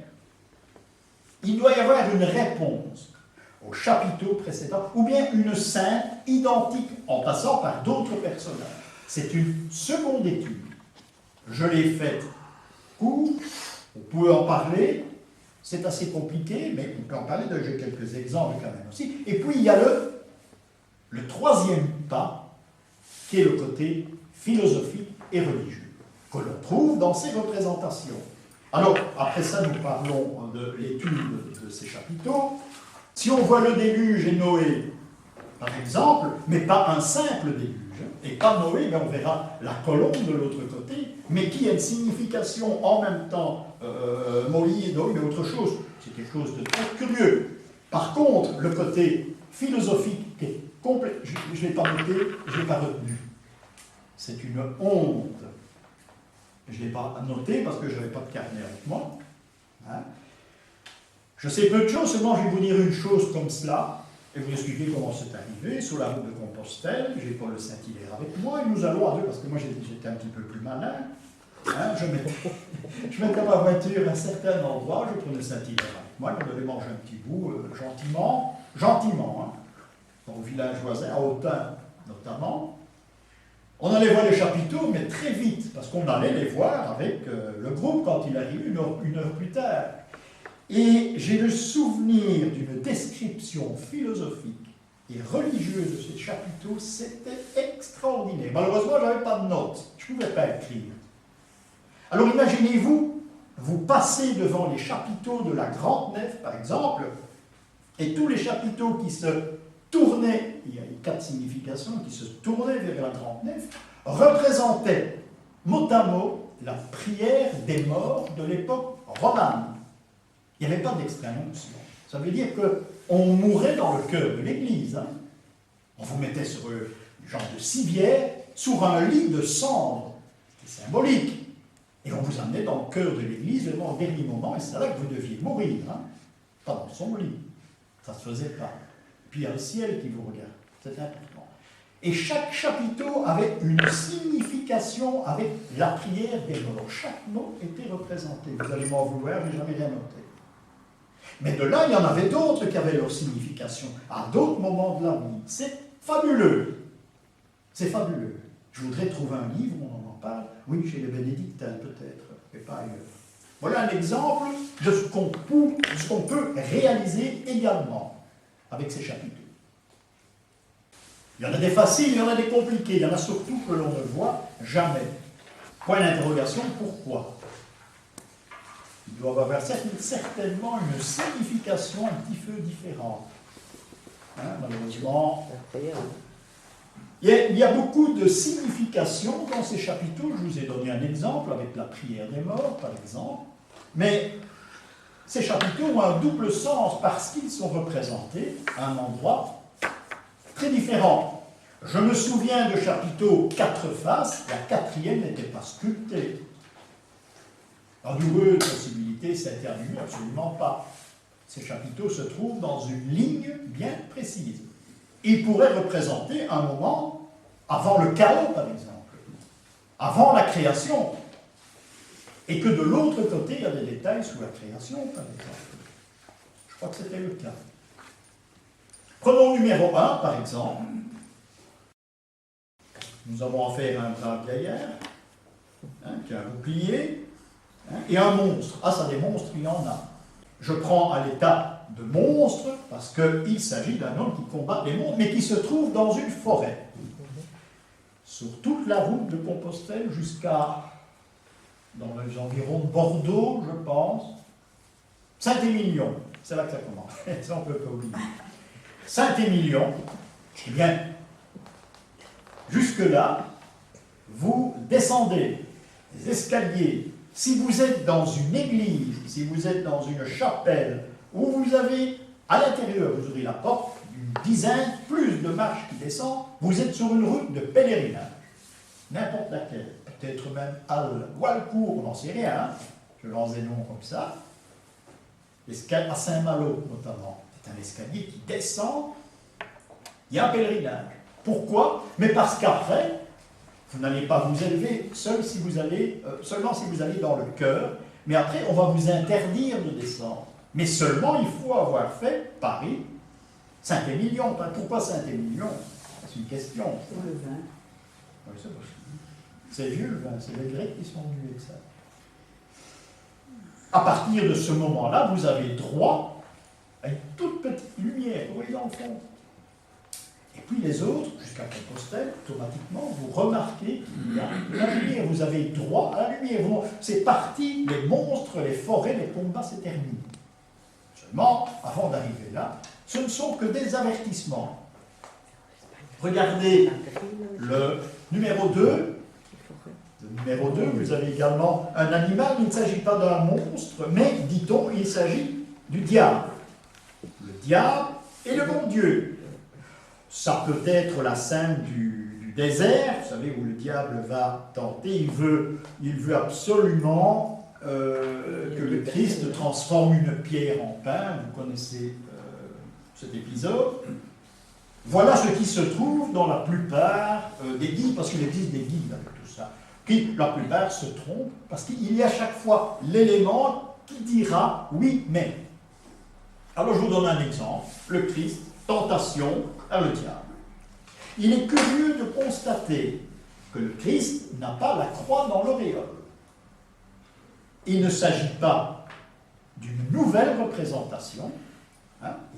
il doit y avoir une réponse au chapiteau précédent, ou bien une scène identique en passant par d'autres personnages. C'est une seconde étude. Je l'ai faite court, on peut en parler, c'est assez compliqué, mais on peut en parler, j'ai quelques exemples quand même aussi. Et puis il y a le troisième pas, qui est le côté philosophique et religieux, que l'on trouve dans ces représentations. Alors, après ça, nous parlons de l'étude de ces chapiteaux. Si on voit le déluge et Noé, par exemple, mais pas un simple déluge, et pas Noé, mais on verra la colombe de l'autre côté, mais qui a une signification en même temps, Moïse, Noé, mais autre chose. C'est quelque chose de très curieux. Par contre, le côté philosophique qui est complet, je ne l'ai pas noté, je ne l'ai pas retenu. C'est une honte. Je ne l'ai pas noté parce que je n'avais pas de carnet avec moi. Hein. Je sais peu de choses, seulement je vais vous dire une chose comme cela, et vous expliquer comment c'est arrivé. Sur la route de Compostelle, j'ai Paul le Saint-Hilaire avec moi, et nous allons à deux, parce que moi j'étais un petit peu plus malin. Hein, je mettais ma voiture à un certain endroit, je prenais Saint-Hilaire avec moi, on devait manger un petit bout, gentiment, hein, au village voisin, à Autun notamment. On allait voir les chapiteaux, mais très vite, parce qu'on allait les voir avec le groupe quand il arrivait une heure plus tard. Et j'ai le souvenir d'une description philosophique et religieuse de ces chapiteaux, c'était extraordinaire. Malheureusement, je n'avais pas de notes, je ne pouvais pas écrire. Alors imaginez-vous, vous passez devant les chapiteaux de la Grande Nef, par exemple, et tous les chapiteaux qui se tournaient, il y a 4 significations, qui se tournaient vers la Grande Nef, représentaient mot à mot la prière des morts de l'époque romane. Il n'y avait pas d'extrême-onction. Ça veut dire qu'on mourait dans le cœur de l'Église. Hein. On vous mettait sur une genre de civière, sur un lit de cendres. C'était symbolique. Et on vous amenait dans le cœur de l'Église, vraiment au dernier moment, et c'est là que vous deviez mourir. Hein. Pas dans son lit. Ça ne se faisait pas. Puis il y a le ciel qui vous regarde. C'est important. Et chaque chapiteau avait une signification avec la prière des morts. Chaque mot était représenté. Vous allez m'en vouloir, je n'ai jamais rien noté. Mais de là, il y en avait d'autres qui avaient leur signification, à d'autres moments de la vie. C'est fabuleux. C'est fabuleux. Je voudrais trouver un livre où on en parle. Oui, chez les bénédictins, peut-être, mais pas ailleurs. Voilà un exemple de ce qu'on peut réaliser également avec ces chapiteaux. Il y en a des faciles, il y en a des compliqués, il y en a surtout que l'on ne voit jamais. Point d'interrogation, pourquoi ? Ils doivent avoir certainement une signification un petit peu différente. Hein, malheureusement, il y a beaucoup de significations dans ces chapiteaux. Je vous ai donné un exemple avec la prière des morts, par exemple. Mais ces chapiteaux ont un double sens parce qu'ils sont représentés à un endroit très différent. Je me souviens de chapiteaux 4 faces, la 4e n'était pas sculptée. En double possibilité, c'est terminé, absolument pas. Ces chapiteaux se trouvent dans une ligne bien précise. Ils pourraient représenter un moment avant le chaos, par exemple, avant la création, et que de l'autre côté, il y a des détails sous la création, par exemple. Je crois que c'était le cas. Prenons numéro 1, par exemple. Nous avons affaire à un brave gaillard, qui a un bouclier, et un monstre. Ah, ça, des monstres, il y en a. Je prends à l'état de monstre, parce qu'il s'agit d'un homme qui combat les monstres, mais qui se trouve dans une forêt. Sur toute la route de Compostelle jusqu'à, dans les environs de Bordeaux, je pense, Saint-Émilion, c'est là que ça commence, ça on ne peut pas oublier. Saint-Émilion, eh bien, jusque-là, vous descendez les escaliers. Si vous êtes dans une église, si vous êtes dans une chapelle, où vous avez, à l'intérieur, vous ouvrez la porte, une dizaine, plus de marches qui descendent, vous êtes sur une route de pèlerinage. N'importe laquelle. Peut-être même à Walcourt, on n'en sait rien, hein. Je lance des noms comme ça. À Saint-Malo, notamment. C'est un escalier qui descend. Il y a un pèlerinage. Pourquoi? Mais parce qu'après, vous n'allez pas vous élever seulement si vous allez dans le cœur, mais après, on va vous interdire de descendre. Mais seulement, il faut avoir fait Paris, Saint-Émilion. Pourquoi Saint-Émilion? C'est une question.
C'est le vin.
Oui, c'est possible. C'est vieux le vin, c'est les Grecs qui sont venus avec ça. À partir de ce moment-là, vous avez droit à une toute petite lumière, vous voyez dans le fond. Et Puis les autres, jusqu'à Compostelle, automatiquement, vous remarquez qu'il y a la lumière. Vous avez droit à la lumière. C'est parti, les monstres, les forêts, les combats, c'est terminé. Seulement, avant d'arriver là, ce ne sont que des avertissements. Regardez le numéro 2. Le numéro 2, vous avez également un animal. Il ne s'agit pas d'un monstre, mais, dit-on, il s'agit du diable. Le diable et le bon Dieu. Ça peut être la scène du désert, vous savez, où le diable va tenter. Il veut absolument que le Christ transforme une pierre en pain. Vous connaissez cet épisode. Voilà ce qui se trouve dans la plupart des guides, parce qu'il existe des guides avec tout ça, qui, la plupart, se trompent, parce qu'il y a à chaque fois l'élément qui dira oui, mais. Alors je vous donne un exemple. Le Christ, tentation à le diable. Il est curieux de constater que le Christ n'a pas la croix dans l'auréole. Il ne s'agit pas d'une nouvelle représentation,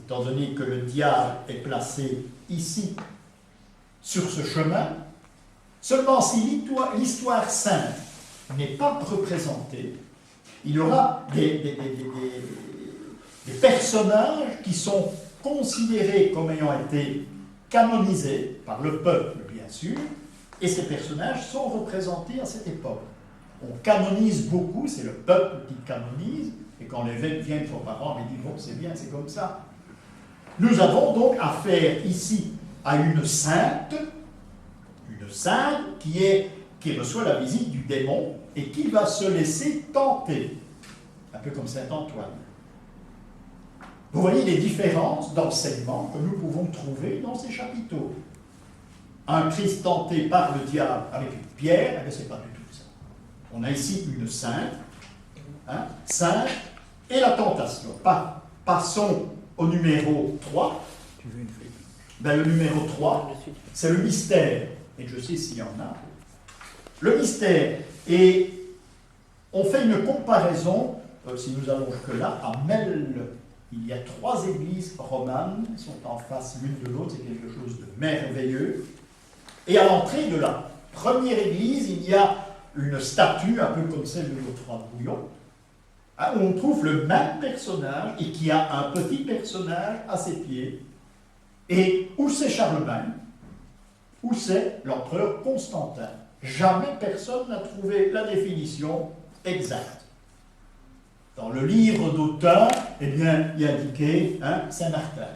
étant donné que le diable est placé ici, sur ce chemin. Seulement si l'histoire sainte n'est pas représentée, il y aura des personnages qui sont considérés comme ayant été canonisés par le peuple, bien sûr, et ces personnages sont représentés à cette époque. On canonise beaucoup, c'est le peuple qui canonise, et quand l'évêque vient de son parent, il dit « bon, c'est bien, c'est comme ça ». Nous avons donc affaire ici à une sainte qui reçoit la visite du démon et qui va se laisser tenter, un peu comme saint Antoine. Vous voyez les différences d'enseignement que nous pouvons trouver dans ces chapiteaux. Un Christ tenté par le diable avec une pierre, ce n'est pas du tout ça. On a ici une sainte, sainte et la tentation. Passons au numéro 3. Le numéro 3, c'est le mystère. Et je sais s'il y en a. Le mystère. Et on fait une comparaison, si nous allons jusque-là, à Melle. Il y a 3 églises romanes qui sont en face l'une de l'autre, c'est quelque chose de merveilleux. Et à l'entrée de la première église, il y a une statue, un peu comme celle de notre roi Bouillon, où on trouve le même personnage et qui a un petit personnage à ses pieds. Et où c'est Charlemagne, où c'est l'empereur Constantin. Jamais personne n'a trouvé la définition exacte. Dans le livre d'Autun, il y a indiqué Saint-Martin.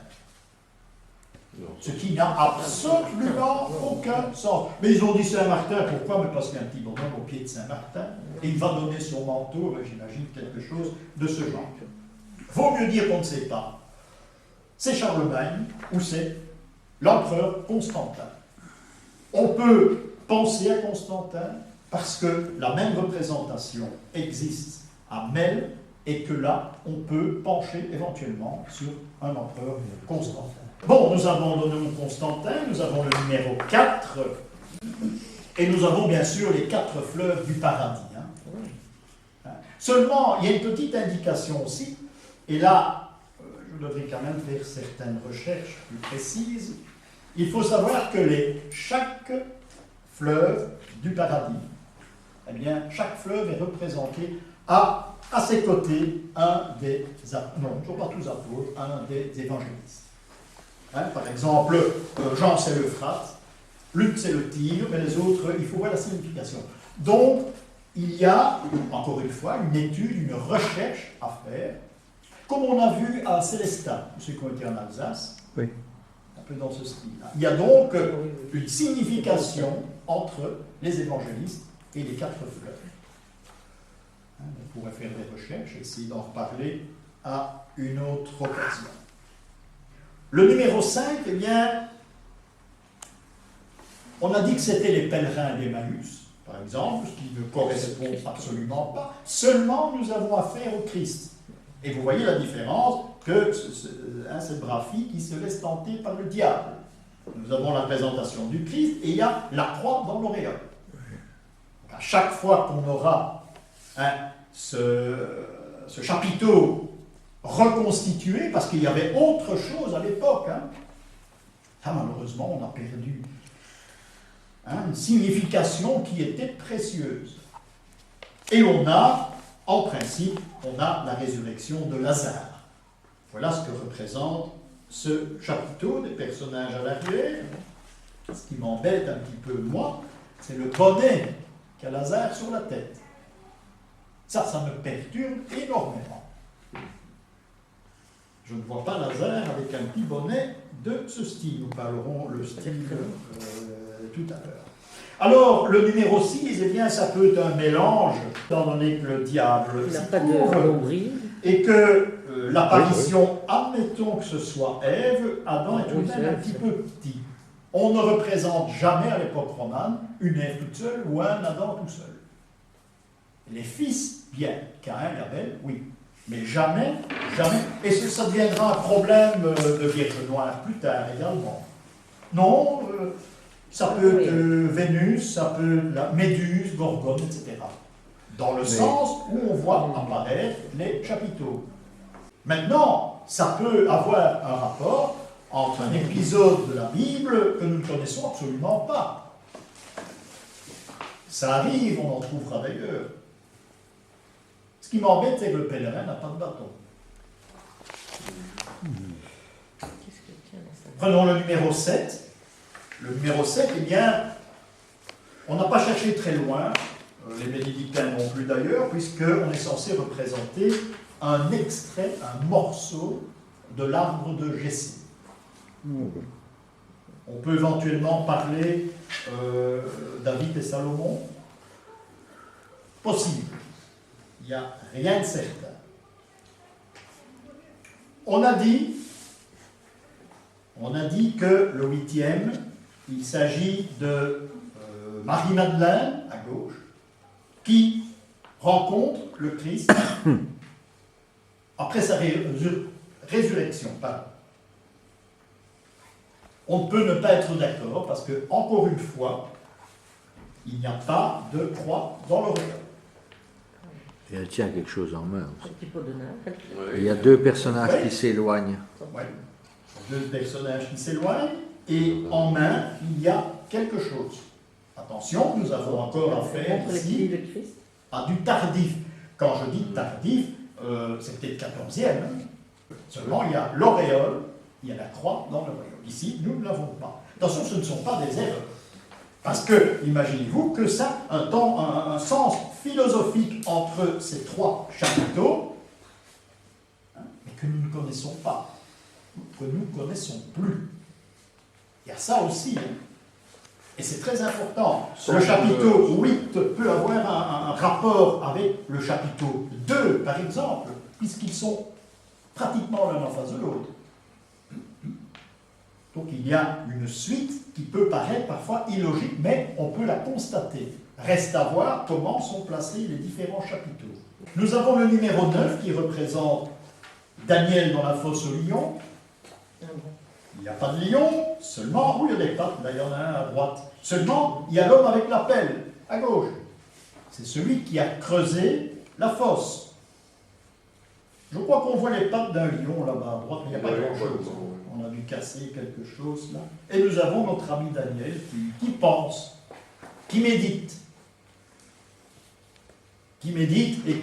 Ce qui n'a absolument aucun sens. Mais ils ont dit Saint-Martin, pourquoi? Mais parce qu'il y a un petit bonhomme au pied de Saint-Martin, et il va donner son manteau, j'imagine, quelque chose de ce genre. Vaut mieux dire qu'on ne sait pas. C'est Charlemagne ou c'est l'empereur Constantin. On peut penser à Constantin parce que la même représentation existe à Melle et que là, on peut pencher éventuellement sur un empereur Constantin. Bon, nous abandonnons Constantin, nous avons le numéro 4, et nous avons bien sûr les 4 fleuves du paradis. Seulement, il y a une petite indication aussi, et là, je devrais quand même faire certaines recherches plus précises. Il faut savoir que chaque fleuve du paradis, eh bien, chaque fleuve est représenté à ses côtés un des apôtres, non, ne sont pas tous apôtres, un des évangélistes. Par exemple, Jean c'est l'Euphrate, Luc c'est le Tigre, mais les autres, il faut voir la signification. Donc, il y a, encore une fois, une étude, une recherche à faire, comme on a vu à Célestin, ceux qui ont été en Alsace,
oui.
Un peu dans ce style-là. Il y a donc une signification entre les évangélistes et les 4 fleuves. On pourrait faire des recherches, essayer d'en reparler à une autre occasion. Le numéro 5, eh bien, on a dit que c'était les pèlerins d'Emmaüs, par exemple, ce qui ne correspond absolument pas. Seulement, nous avons affaire au Christ. Et vous voyez la différence que cette brave fille qui se laisse tenter par le diable. Nous avons la présentation du Christ et il y a la croix dans l'auréole. À chaque fois qu'on aura ce chapiteau reconstitué, parce qu'il y avait autre chose à l'époque, Ah, malheureusement, on a perdu une signification qui était précieuse. Et on a, en principe, on a la résurrection de Lazare. Voilà ce que représente ce chapiteau, des personnages à l'arrière. Ce qui m'embête un petit peu, moi, c'est le bonnet qu'a Lazare sur la tête. Ça me perturbe énormément. Je ne vois pas Lazare avec un petit bonnet de ce style. Nous parlerons le style tout à l'heure. Alors, le numéro 6, eh bien, ça peut être un mélange, étant donné que le diable
s'y trouve,
et que l'apparition, admettons que ce soit Ève, Adam est tout de même un petit peu petit. On ne représente jamais à l'époque romane une Ève toute seule ou un Adam tout seul. Les fils, bien, Caïn, Abel, oui. Mais jamais, jamais. Et ça deviendra un problème de Vierge Noire plus tard également. Non, ça peut être Vénus, ça peut être la Méduse, Gorgone, etc. Dans le sens où on voit apparaître les chapiteaux. Maintenant, ça peut avoir un rapport entre un épisode de la Bible que nous ne connaissons absolument pas. Ça arrive, on en trouvera d'ailleurs. Ce qui m'embête, c'est que le pèlerin n'a pas de bâton. Prenons le numéro 7. Le numéro 7, eh bien, on n'a pas cherché très loin, les bénédictins non plus d'ailleurs, puisqu'on est censé représenter un extrait, un morceau de l'arbre de Jessé. On peut éventuellement parler David et Salomon. Possible. Il n'y a rien de certain. On a dit que le 8e, il s'agit de Marie-Madeleine, à gauche, qui rencontre le Christ après sa résurrection. Pardon. On ne peut ne pas être d'accord parce que, encore une fois, il n'y a pas de croix dans le regard.
Et elle tient quelque chose en main aussi.
Un petit peu de neige.
Il y a deux personnages qui s'éloignent.
Oui. Deux personnages qui s'éloignent et en main, il y a quelque chose. Attention, nous avons encore affaire ici à du tardif. Quand je dis tardif, c'est peut-être 14e. Seulement, il y a l'auréole, il y a la croix dans l'auréole. Ici, nous ne l'avons pas. Attention, ce ne sont pas des erreurs. Parce que, imaginez-vous que ça a un sens philosophique entre ces trois chapiteaux, mais que nous ne connaissons pas, que nous ne connaissons plus. Il y a ça aussi. Et c'est très important. Le chapitre 8 peut avoir un rapport avec le chapitre 2, par exemple, puisqu'ils sont pratiquement l'un en face de l'autre. Donc il y a une suite qui peut paraître parfois illogique, mais on peut la constater. Reste à voir comment sont placés les différents chapiteaux. Nous avons le numéro 9 qui représente Daniel dans la fosse au lion. Il n'y a pas de lion, seulement, oui, il y a des pattes, là il y en a un à droite. Seulement, il y a l'homme avec la pelle, à gauche. C'est celui qui a creusé la fosse. Je crois qu'on voit les pattes d'un lion là-bas à droite, mais il n'y a pas grand-chose. On a dû casser quelque chose là. Et nous avons notre ami Daniel qui pense, qui médite et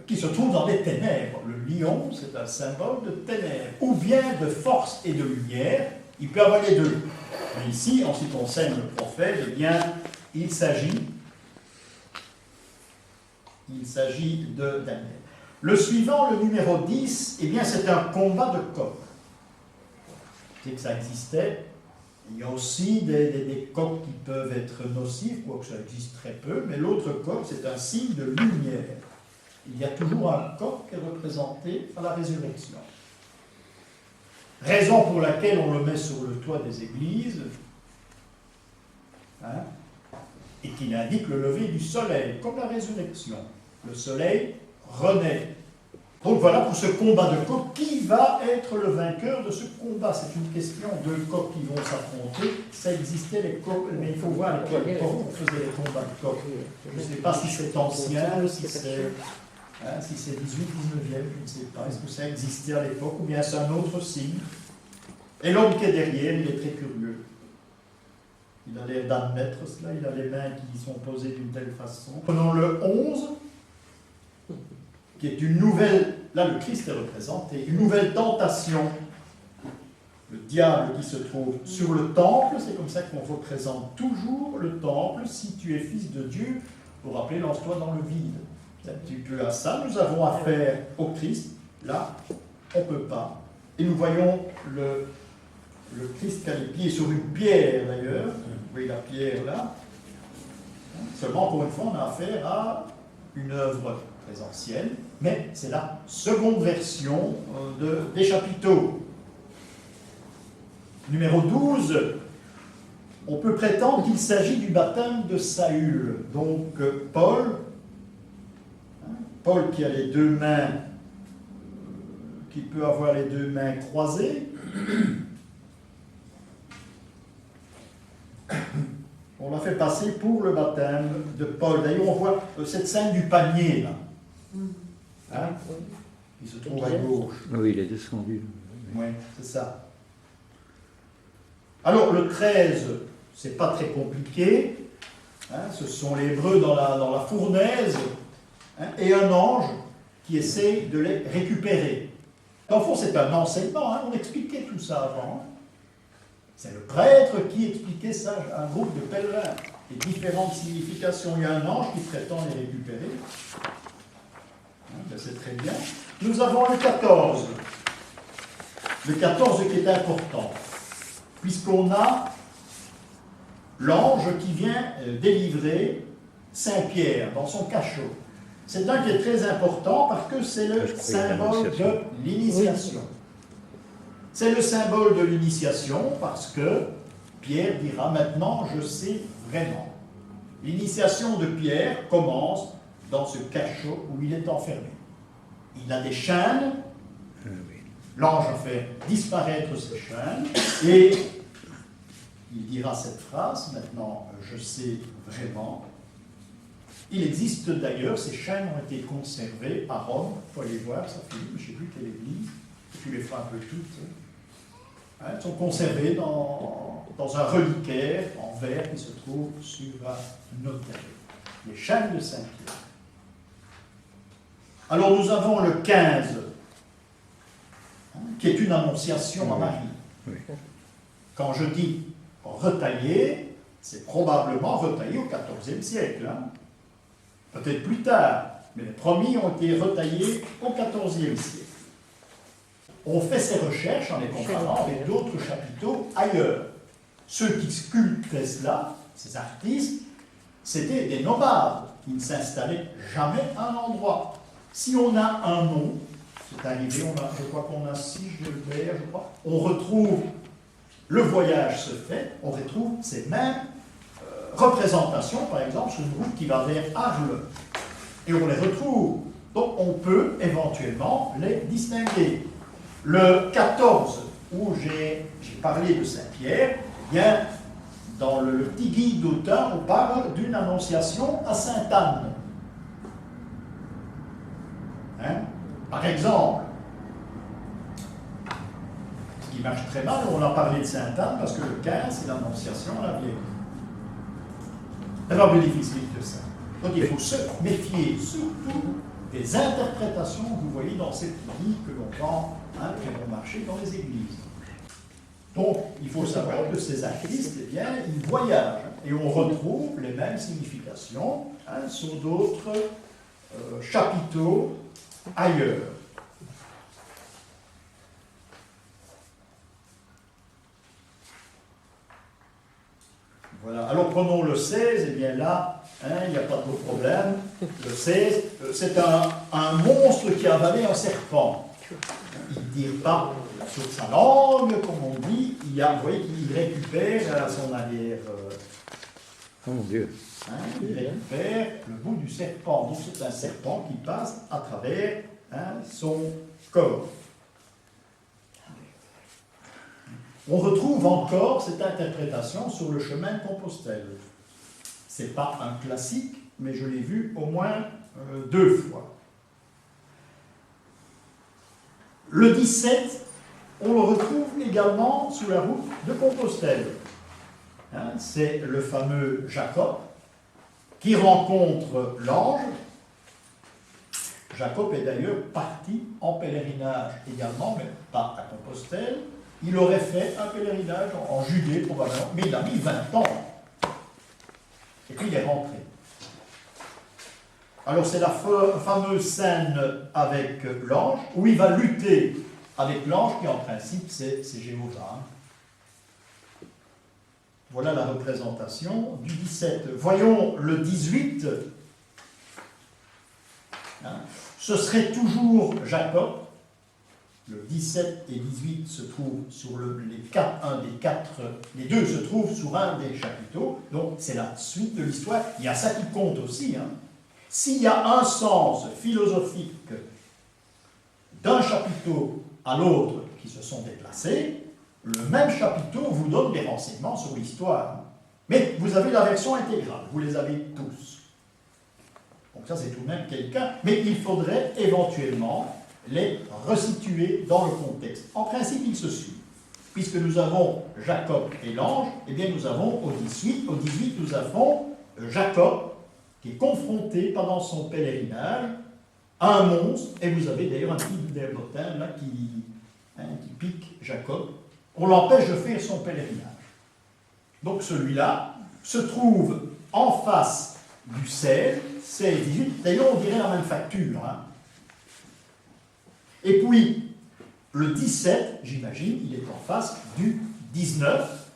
qui se trouve dans les ténèbres. Le lion, c'est un symbole de ténèbres, ou bien de force et de lumière. Il peut avoir les deux. Mais ici, en ce qui concerne le prophète, eh bien, il s'agit de Daniel. Le suivant, le numéro 10, eh bien, c'est un combat de coqs. C'est que ça existait. Il y a aussi des coqs qui peuvent être nocifs, quoique ça existe très peu, mais l'autre coq, c'est un signe de lumière. Il y a toujours un coq qui est représenté à la résurrection. Raison pour laquelle on le met sur le toit des églises, et qui indique le lever du soleil, comme la résurrection. Le soleil renaît. Donc voilà pour ce combat de coqs. Qui va être le vainqueur de ce combat? C'est une question de coqs qui vont s'affronter. Ça existait les coqs, mais il faut voir à quelle époque on faisait les combats de coqs. Je ne sais pas si c'est ancien, si c'est 18, 19e, je ne sais pas. Est-ce que ça existait à l'époque ou bien c'est un autre signe? Et l'homme qui est derrière, il est très curieux. Il a l'air d'admettre cela, il a les mains qui sont posées d'une telle façon. Prenons le 11, qui est une nouvelle, là le Christ est représenté, une nouvelle tentation. Le diable qui se trouve sur le temple, c'est comme ça qu'on représente toujours le temple. Si tu es fils de Dieu, pour rappeler, lance-toi dans le vide. C'est un petit peu à ça. Nous avons affaire au Christ. Là, on ne peut pas. Et nous voyons le Christ qui a les pieds sur une pierre d'ailleurs. Vous voyez la pierre là. Seulement, encore une fois, on a affaire à une œuvre très ancienne, mais c'est la seconde version des chapiteaux. Numéro 12, on peut prétendre qu'il s'agit du baptême de Saül. Donc Paul qui a les deux mains, qui peut avoir les deux mains croisées, on l'a fait passer pour le baptême de Paul. D'ailleurs, on voit cette scène du panier, là, hein, qui se trouve à gauche.
Oui, il est descendu.
Oui, c'est ça. Alors, le 13, c'est pas très compliqué. Hein, ce sont les Hébreux dans la fournaise, hein, et un ange qui essaie de les récupérer. Dans le fond, c'est un enseignement. Hein, on expliquait tout ça avant. Hein. C'est le prêtre qui expliquait ça à un groupe de pèlerins. Les différentes significations. Il y a un ange qui prétend les récupérer. Hein, ben c'est très bien. Nous avons le 14. Le 14 qui est important. Puisqu'on a l'ange qui vient délivrer Saint-Pierre dans son cachot. C'est un qui est très important parce que c'est le symbole de l'initiation. C'est le symbole de l'initiation parce que Pierre dira maintenant je sais vraiment. L'initiation de Pierre commence dans ce cachot où il est enfermé. Il a des chaînes. L'ange a fait disparaître ces chaînes et il dira cette phrase, maintenant je sais vraiment. Il existe d'ailleurs, ces chaînes ont été conservées à Rome, il faut aller voir, ça fait, je ne sais plus quelle église, tu les feras un peu toutes. Hein, elles sont conservées dans un reliquaire en verre qui se trouve sur un autel. Les chaînes de Saint-Pierre. Alors nous avons le 15. Qui est une annonciation à Marie. Oui. Quand je dis retaillé, c'est probablement retaillé au XIVe siècle. Hein. Peut-être plus tard, mais les premiers ont été retaillés au XIVe siècle. On fait ces recherches en les comparant avec d'autres chapiteaux ailleurs. Ceux qui sculptaient cela, ces artistes, c'était des nomades. Ils ne s'installaient jamais à un endroit. Si on a un nom, c'est arrivé, je crois qu'on a 6 Gilbert, je crois. On retrouve, le voyage se fait, on retrouve ces mêmes représentations, par exemple, sur une route qui va vers Arles. Et on les retrouve. Donc on peut éventuellement les distinguer. Le 14, où j'ai parlé de Saint-Pierre, bien, dans le petit guide d'Autun, on parle d'une annonciation à Sainte-Anne. Hein? Par exemple, ce qui marche très mal, on a parlé de Sainte-Anne parce que le 15, c'est l'annonciation à la Vierge. C'est pas plus difficile que ça. Donc il faut se méfier surtout des interprétations que vous voyez dans ces petits livres que l'on vend, hein, qui vont marcher dans les églises. Donc il faut savoir que ces artistes, eh bien, ils voyagent et on retrouve les mêmes significations, hein, sur d'autres chapiteaux ailleurs. Voilà. Alors prenons le 16, et bien là, hein, il n'y a pas de problème. Le 16, c'est un monstre qui a avalé un serpent. Il ne tire pas sur sa langue, comme on dit, vous voyez qu'il récupère son arrière.
Oh mon Dieu.
Hein, il récupère le bout du serpent. Donc c'est un serpent qui passe à travers, hein, son corps. On retrouve encore cette interprétation sur le chemin de Compostelle. Ce n'est pas un classique, mais je l'ai vu au moins 2 fois. Le 17, on le retrouve également sous la route de Compostelle. Hein, c'est le fameux Jacob qui rencontre l'ange. Jacob est d'ailleurs parti en pèlerinage également, mais pas à Compostelle. Il aurait fait un pèlerinage en Judée probablement, mais il a mis 20 ans. Et puis il est rentré. Alors c'est la fameuse scène avec l'ange, où il va lutter avec l'ange, qui en principe c'est Jéhovah. Voilà la représentation du 17. Voyons le 18. Ce serait toujours Jacob. Le 17 et 18 se trouvent sur les deux se trouvent sur un des chapiteaux. Donc c'est la suite de l'histoire. Il y a ça qui compte aussi. S'il y a un sens philosophique d'un chapiteau à l'autre qui se sont déplacés, le même chapiteau vous donne des renseignements sur l'histoire. Mais vous avez la version intégrale, vous les avez tous. Donc ça c'est tout de même quelqu'un, mais il faudrait éventuellement les resituer dans le contexte. En principe, ils se suivent. Puisque nous avons Jacob et l'ange, eh bien nous avons au 18 nous avons Jacob qui est confronté pendant son pèlerinage à un monstre, et vous avez d'ailleurs un petit derbotin là qui pique Jacob. On l'empêche de faire son pèlerinage. Donc celui-là se trouve en face du 16, 18, d'ailleurs on dirait la même facture. Et puis, le 17, j'imagine, il est en face du 19.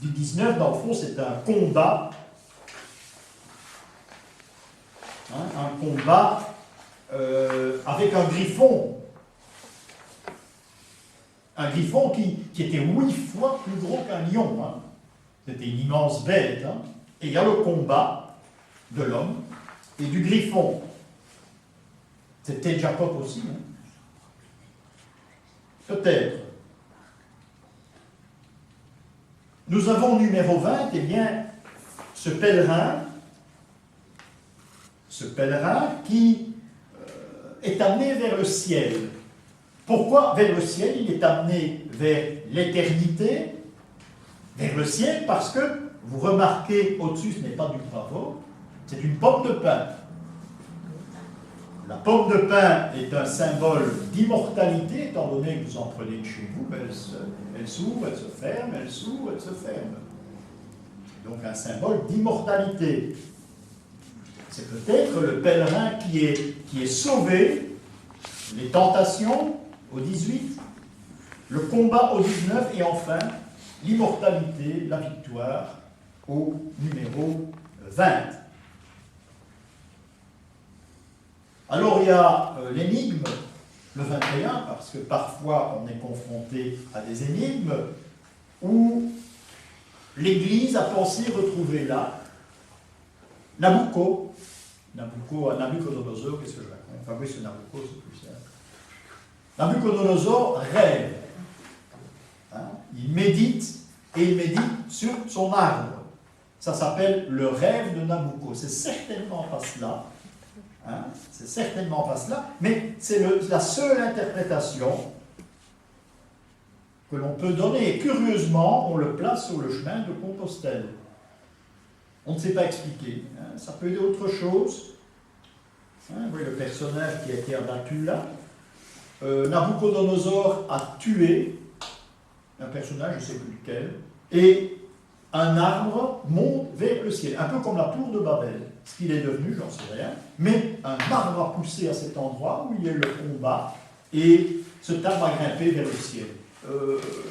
Du 19, dans le fond, c'est un combat. Un combat avec un griffon. Un griffon qui était 8 fois plus gros qu'un lion. C'était une immense bête. Et il y a le combat de l'homme et du griffon. C'était Jacob aussi. Peut-être. Nous avons numéro 20, eh bien, ce pèlerin qui est amené vers le ciel. Pourquoi vers le ciel? Il est amené vers l'éternité, vers le ciel, parce que, vous remarquez, au-dessus, ce n'est pas du bravo, c'est une pomme de pin. La pomme de pin est un symbole d'immortalité, étant donné que vous en prenez de chez vous, elle s'ouvre, elle se ferme, elle s'ouvre, elle se ferme. Donc un symbole d'immortalité. C'est peut-être le pèlerin qui est sauvé, les tentations au 18, le combat au 19, et enfin l'immortalité, la victoire au numéro 20. Alors il y a l'énigme, le 21, parce que parfois on est confronté à des énigmes où l'Église a pensé retrouver là Nabuchodonosor, qu'est-ce que je raconte? Enfin oui, c'est Nabucco, c'est plus simple. Nabuchodonosor rêve. Il médite, et il médite sur son arbre. Ça s'appelle le rêve de Nabucco. C'est certainement pas cela. C'est certainement pas cela, mais c'est la seule interprétation que l'on peut donner. Et curieusement, on le place sur le chemin de Compostelle. On ne sait pas expliquer. Ça peut être autre chose. Vous voyez le personnage qui a été abattu là. Nabuchodonosor a tué un personnage, je ne sais plus lequel, et un arbre monte vers le ciel, un peu comme la tour de Babel. Ce qu'il est devenu, j'en sais rien, mais un arbre a poussé à cet endroit où il y a eu le combat, et cet arbre a grimpé vers le ciel.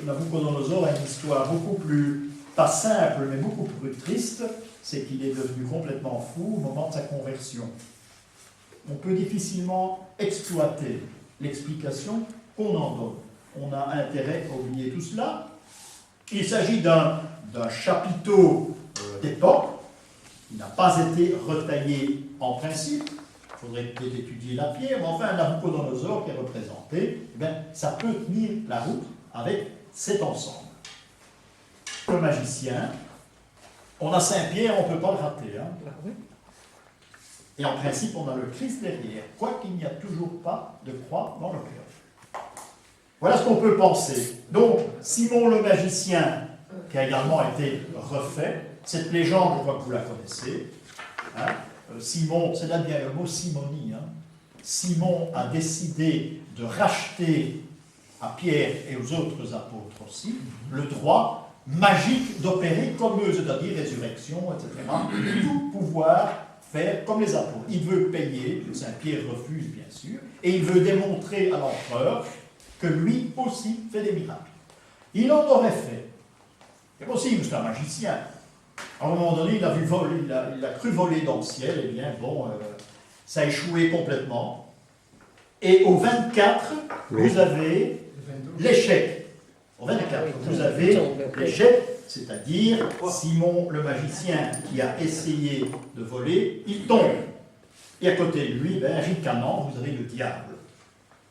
Nabuchodonosor a une histoire beaucoup plus, pas simple, mais beaucoup plus triste, c'est qu'il est devenu complètement fou au moment de sa conversion. On peut difficilement exploiter l'explication qu'on en donne. On a intérêt à oublier tout cela. Il s'agit d'un chapiteau d'époque qui n'a pas été retaillé en principe. Il faudrait peut-être étudier la pierre, mais enfin, un Nabuchodonosor qui est représenté, eh bien, ça peut tenir la route avec cet ensemble. Le magicien, on a Saint-Pierre, on ne peut pas le rater. Et en principe, on a le Christ derrière, quoiqu'il n'y a toujours pas de croix dans le cœur. Voilà ce qu'on peut penser. Donc, Simon le magicien, qui a également été refait, cette légende, je crois que vous la connaissez. Hein. Simon, c'est là bien le mot simonie. Hein. Simon a décidé de racheter à Pierre et aux autres apôtres aussi le droit magique d'opérer comme eux, c'est-à-dire résurrection, etc. Tout pouvoir faire comme les apôtres. Il veut payer, Saint-Pierre refuse bien sûr, et il veut démontrer à l'empereur que lui aussi fait des miracles. Il en aurait fait. C'est possible, c'est un magicien. À un moment donné, il a vu voler, il a cru voler dans le ciel, et bien bon, ça a échoué complètement. Et au 24,
oui.
Vous avez l'échec. Au 24, vous avez l'échec, c'est-à-dire Simon le magicien qui a essayé de voler, il tombe. Et à côté de lui, ricanant, vous avez le diable.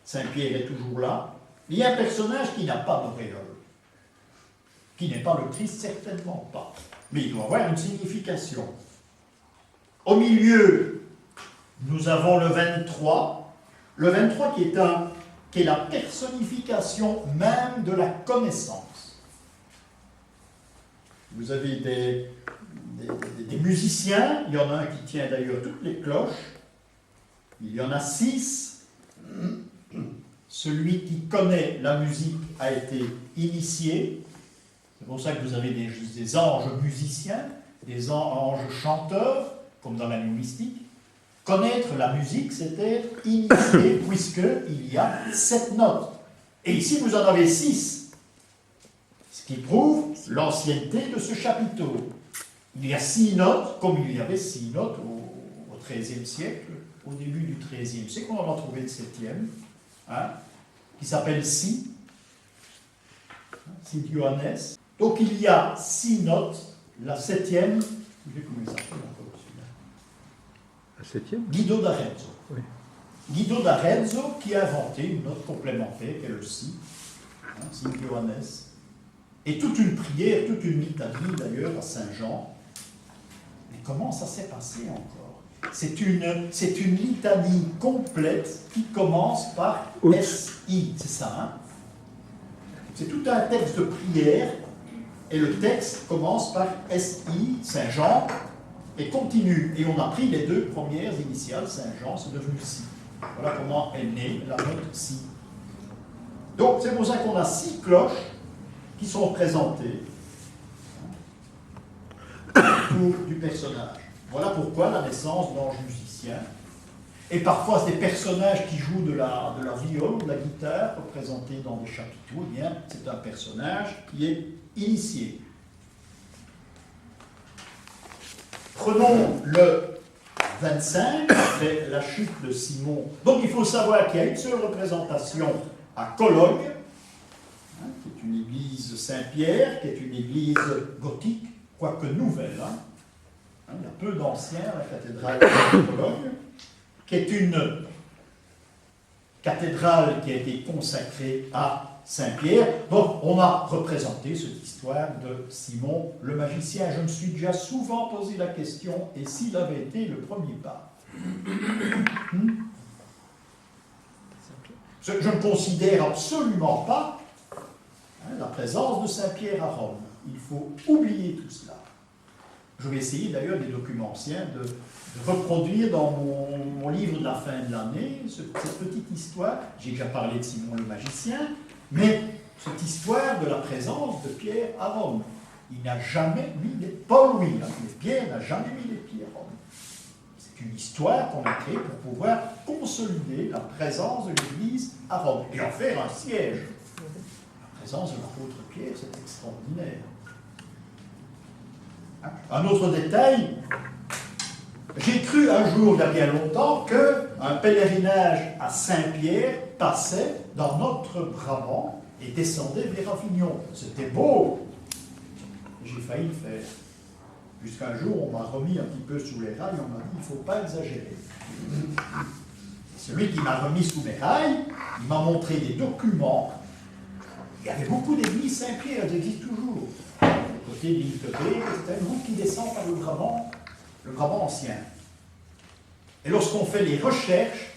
Saint-Pierre est toujours là. Il y a un personnage qui n'a pas d'auréole, qui n'est pas le Christ, certainement pas. Mais il doit avoir une signification. Au milieu, nous avons le 23. Le 23 qui est la personnification même de la connaissance. Vous avez des musiciens, il y en a un qui tient d'ailleurs toutes les cloches, il y en a 6. Celui qui connaît la musique a été initié. C'est pour ça que vous avez des anges musiciens, des anges chanteurs, comme dans la mystique. Connaître la musique, c'est être initié, puisqu'il y a 7 notes. Et ici, vous en avez 6. Ce qui prouve l'ancienneté de ce chapiteau. Il y a 6 notes, comme il y avait 6 notes au XIIIe siècle, au début du XIIIe siècle. On en a trouvé une 7e, qui s'appelle Si. Si Johannes. Donc il y a 6 notes. La 7e, vous savez comment il s'appelle encore celui-là?
La 7e?
Guido d'Arezzo.
Oui.
Guido d'Arezzo qui a inventé une note complémentaire, qui est le Si. Si Johannes. Et toute une prière, toute une litanie d'ailleurs à Saint-Jean. Mais comment ça s'est passé encore? C'est une litanie complète qui commence par S-I, c'est ça, hein? C'est tout un texte de prière, et le texte commence par S-I, Saint-Jean, et continue. Et on a pris les 2 premières initiales, Saint-Jean, c'est devenu Si. Voilà comment est née la note Si. Donc c'est pour ça qu'on a 6 cloches qui sont présentées autour du personnage. Voilà pourquoi la naissance d'anges musiciens. Et parfois, des personnages qui jouent de la viole ou de la guitare, représentés dans des chapiteaux, eh bien, c'est un personnage qui est initié. Prenons le 25, c'est la chute de Simon. Donc, il faut savoir qu'il y a une seule représentation à Cologne, qui est une église Saint-Pierre, qui est une église gothique, quoique nouvelle. Il y a peu d'anciens, la cathédrale de Cologne, qui est une cathédrale qui a été consacrée à Saint-Pierre. Donc, on a représenté cette histoire de Simon le magicien. Je me suis déjà souvent posé la question, et s'il avait été le premier pape? Je ne considère absolument pas la présence de Saint-Pierre à Rome. Il faut oublier tout cela. Je vais essayer d'ailleurs des documents anciens de reproduire dans mon livre de la fin de l'année cette petite histoire. J'ai déjà parlé de Simon le magicien, mais cette histoire de la présence de Pierre à Rome. Il n'a jamais mis les... Paul, oui, mais Pierre n'a jamais mis les pieds à Rome. C'est une histoire qu'on a créée pour pouvoir consolider la présence de l'Église à Rome et en faire un siège. La présence de l'apôtre Pierre, c'est extraordinaire. Un autre détail, j'ai cru un jour, il y a bien longtemps, qu'un pèlerinage à Saint-Pierre passait dans notre Brabant et descendait vers Avignon. C'était beau. J'ai failli le faire. Jusqu'un jour, on m'a remis un petit peu sous les rails, on m'a dit, il ne faut pas exagérer. Celui qui m'a remis sous les rails, il m'a montré des documents. Il y avait beaucoup d'églises Saint-Pierre, elles existent toujours. Côté de l'île de Bé, c'est une route qui descend par le Brabant ancien. Et lorsqu'on fait les recherches,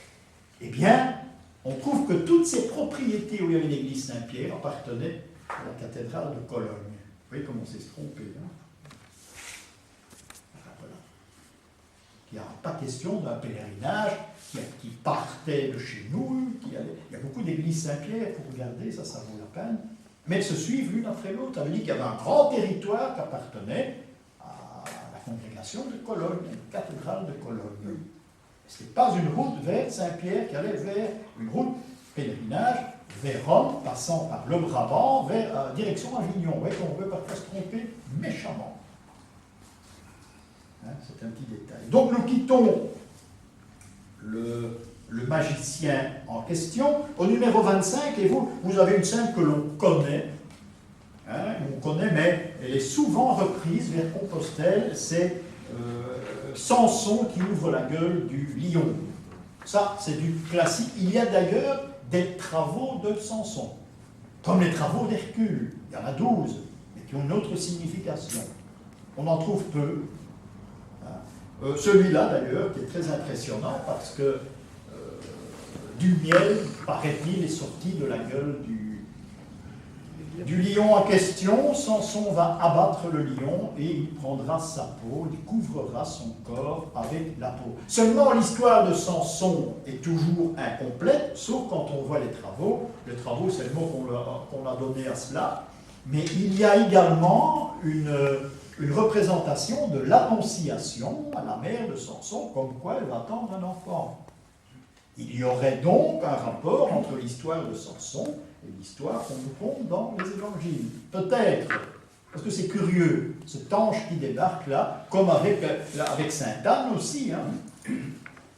eh bien, on trouve que toutes ces propriétés où il y avait l'église Saint-Pierre appartenaient à la cathédrale de Cologne. Vous voyez comment on s'est trompé, hein? Voilà. Il n'y a pas question d'un pèlerinage qui partait de chez nous, qui allait. Il y a beaucoup d'églises Saint-Pierre, pour regarder, ça vaut la peine. Mais elles se suivent l'une après l'autre. Ça veut dire qu'il y avait un grand territoire qui appartenait à la congrégation de Cologne, la cathédrale de Cologne. Ce n'est pas une route vers Saint-Pierre qui allait vers une route pèlerinage vers Rome, passant par le Brabant, vers direction Avignon. Vous voyez qu'on veut parfois se tromper méchamment. Hein, c'est un petit détail. Donc nous quittons le magicien en question. Au numéro 25, et vous avez une scène que l'on connaît, mais elle est souvent reprise vers Compostelle, c'est Samson qui ouvre la gueule du lion. Ça, c'est du classique. Il y a d'ailleurs des travaux de Samson, comme les travaux d'Hercule. Il y en a 12, mais qui ont une autre signification. On en trouve peu. Celui-là, d'ailleurs, qui est très impressionnant, parce que du miel, paraît-il, est sorti de la gueule du lion en question. Samson va abattre le lion et il prendra sa peau, il couvrira son corps avec la peau. Seulement, l'histoire de Samson est toujours incomplète, sauf quand on voit les travaux. Les travaux, c'est le mot qu'on a donné à cela. Mais il y a également une représentation de l'annonciation à la mère de Samson, comme quoi elle va attendre un enfant. Il y aurait donc un rapport entre l'histoire de Samson et l'histoire qu'on nous conte dans les évangiles. Peut-être, parce que c'est curieux, cet ange qui débarque là, comme avec Sainte Anne aussi, hein,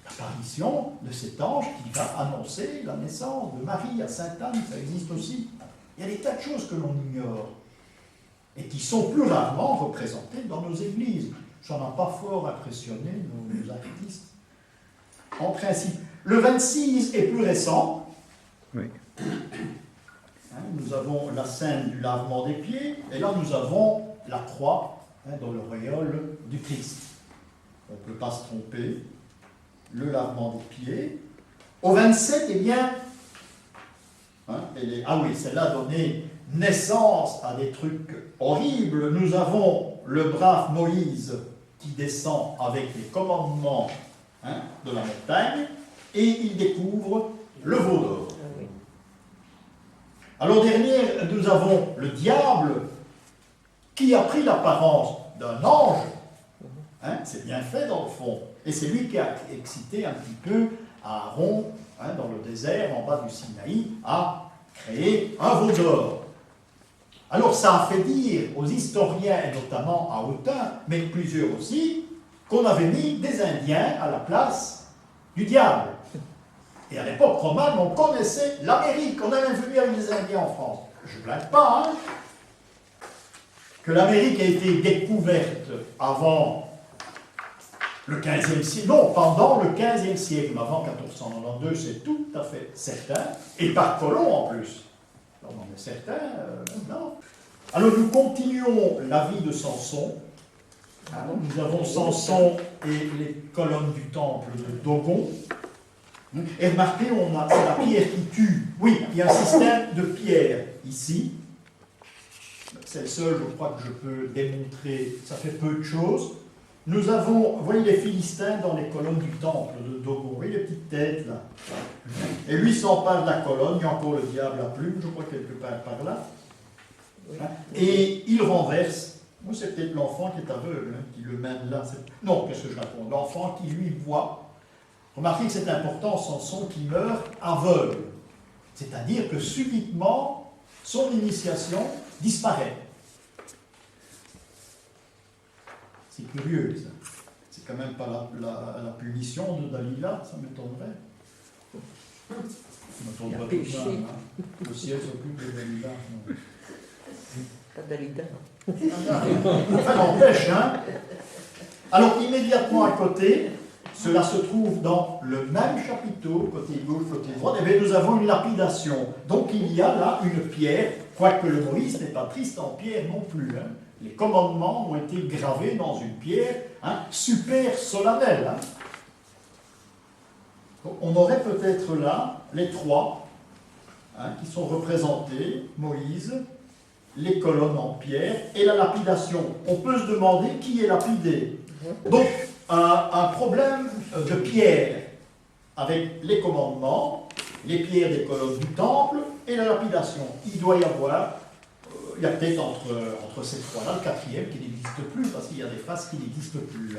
l'apparition de cet ange qui va annoncer la naissance de Marie à Sainte Anne, ça existe aussi. Il y a des tas de choses que l'on ignore et qui sont plus rarement représentées dans nos églises. Ça n'a pas fort impressionné nos artistes. En principe, le 26 est plus récent.
Oui.
Nous avons la scène du lavement des pieds, et là nous avons la croix dans l'auréole du Christ. On ne peut pas se tromper. Le lavement des pieds. Au 27, eh bien, celle-là a donné naissance à des trucs horribles. Nous avons le brave Moïse qui descend avec les commandements de la montagne, et il découvre le veau d'or. Alors dernière, nous avons le diable qui a pris l'apparence d'un ange. C'est bien fait dans le fond. Et c'est lui qui a excité un petit peu Aaron, dans le désert, en bas du Sinaï, à créer un veau d'or. Alors ça a fait dire aux historiens, et notamment à Autun, mais plusieurs aussi, qu'on avait mis des Indiens à la place du diable. Et à l'époque romane, on connaissait l'Amérique, on a même venu avec des Indiens en France. Je ne blague pas, que l'Amérique a été découverte avant le 15e siècle, non, pendant le 15e siècle, mais avant 1492, c'est tout à fait certain, et par Colomb en plus. On en est certain, non. Alors nous continuons la vie de Samson. Nous avons Samson et les colonnes du temple de Dogon. Et remarquez, c'est la pierre qui tue. Oui, il y a un système de pierre ici. C'est le seul, je crois, que je peux démontrer. Ça fait peu de choses. Nous avons, vous voyez les Philistins dans les colonnes du temple de Dogon. Vous voyez les petites têtes là. Et lui s'empare de la colonne. Il y a encore le diable à plume, je crois, quelque part par là. Et il renverse. C'est peut-être l'enfant qui est aveugle, qui le mène là. Non, qu'est-ce que je raconte? L'enfant qui lui voit. Remarquez que c'est important, Samson qui meurt aveugle. C'est-à-dire que subitement, son initiation disparaît. C'est curieux, ça. C'est quand même pas la punition de Dalila, ça m'étonnerait. Ça m'étonnerait tout ça. Le ciel s'occupe de Dalila.
Pas Dalida.
Enfin, n'empêche, Alors, immédiatement à côté, cela se trouve dans le même chapiteau, côté gauche, côté droit, et bien nous avons une lapidation. Donc il y a là une pierre, quoique le Moïse n'est pas triste en pierre non plus. Les commandements ont été gravés dans une pierre super solennelle. On aurait peut-être là les trois qui sont représentés, Moïse, les colonnes en pierre et la lapidation. On peut se demander qui est lapidé. Donc, un problème de pierre avec les commandements, les pierres des colonnes du temple et la lapidation. Il doit y avoir, il y a peut-être entre ces trois-là, le quatrième qui n'existe plus, parce qu'il y a des faces qui n'existent plus.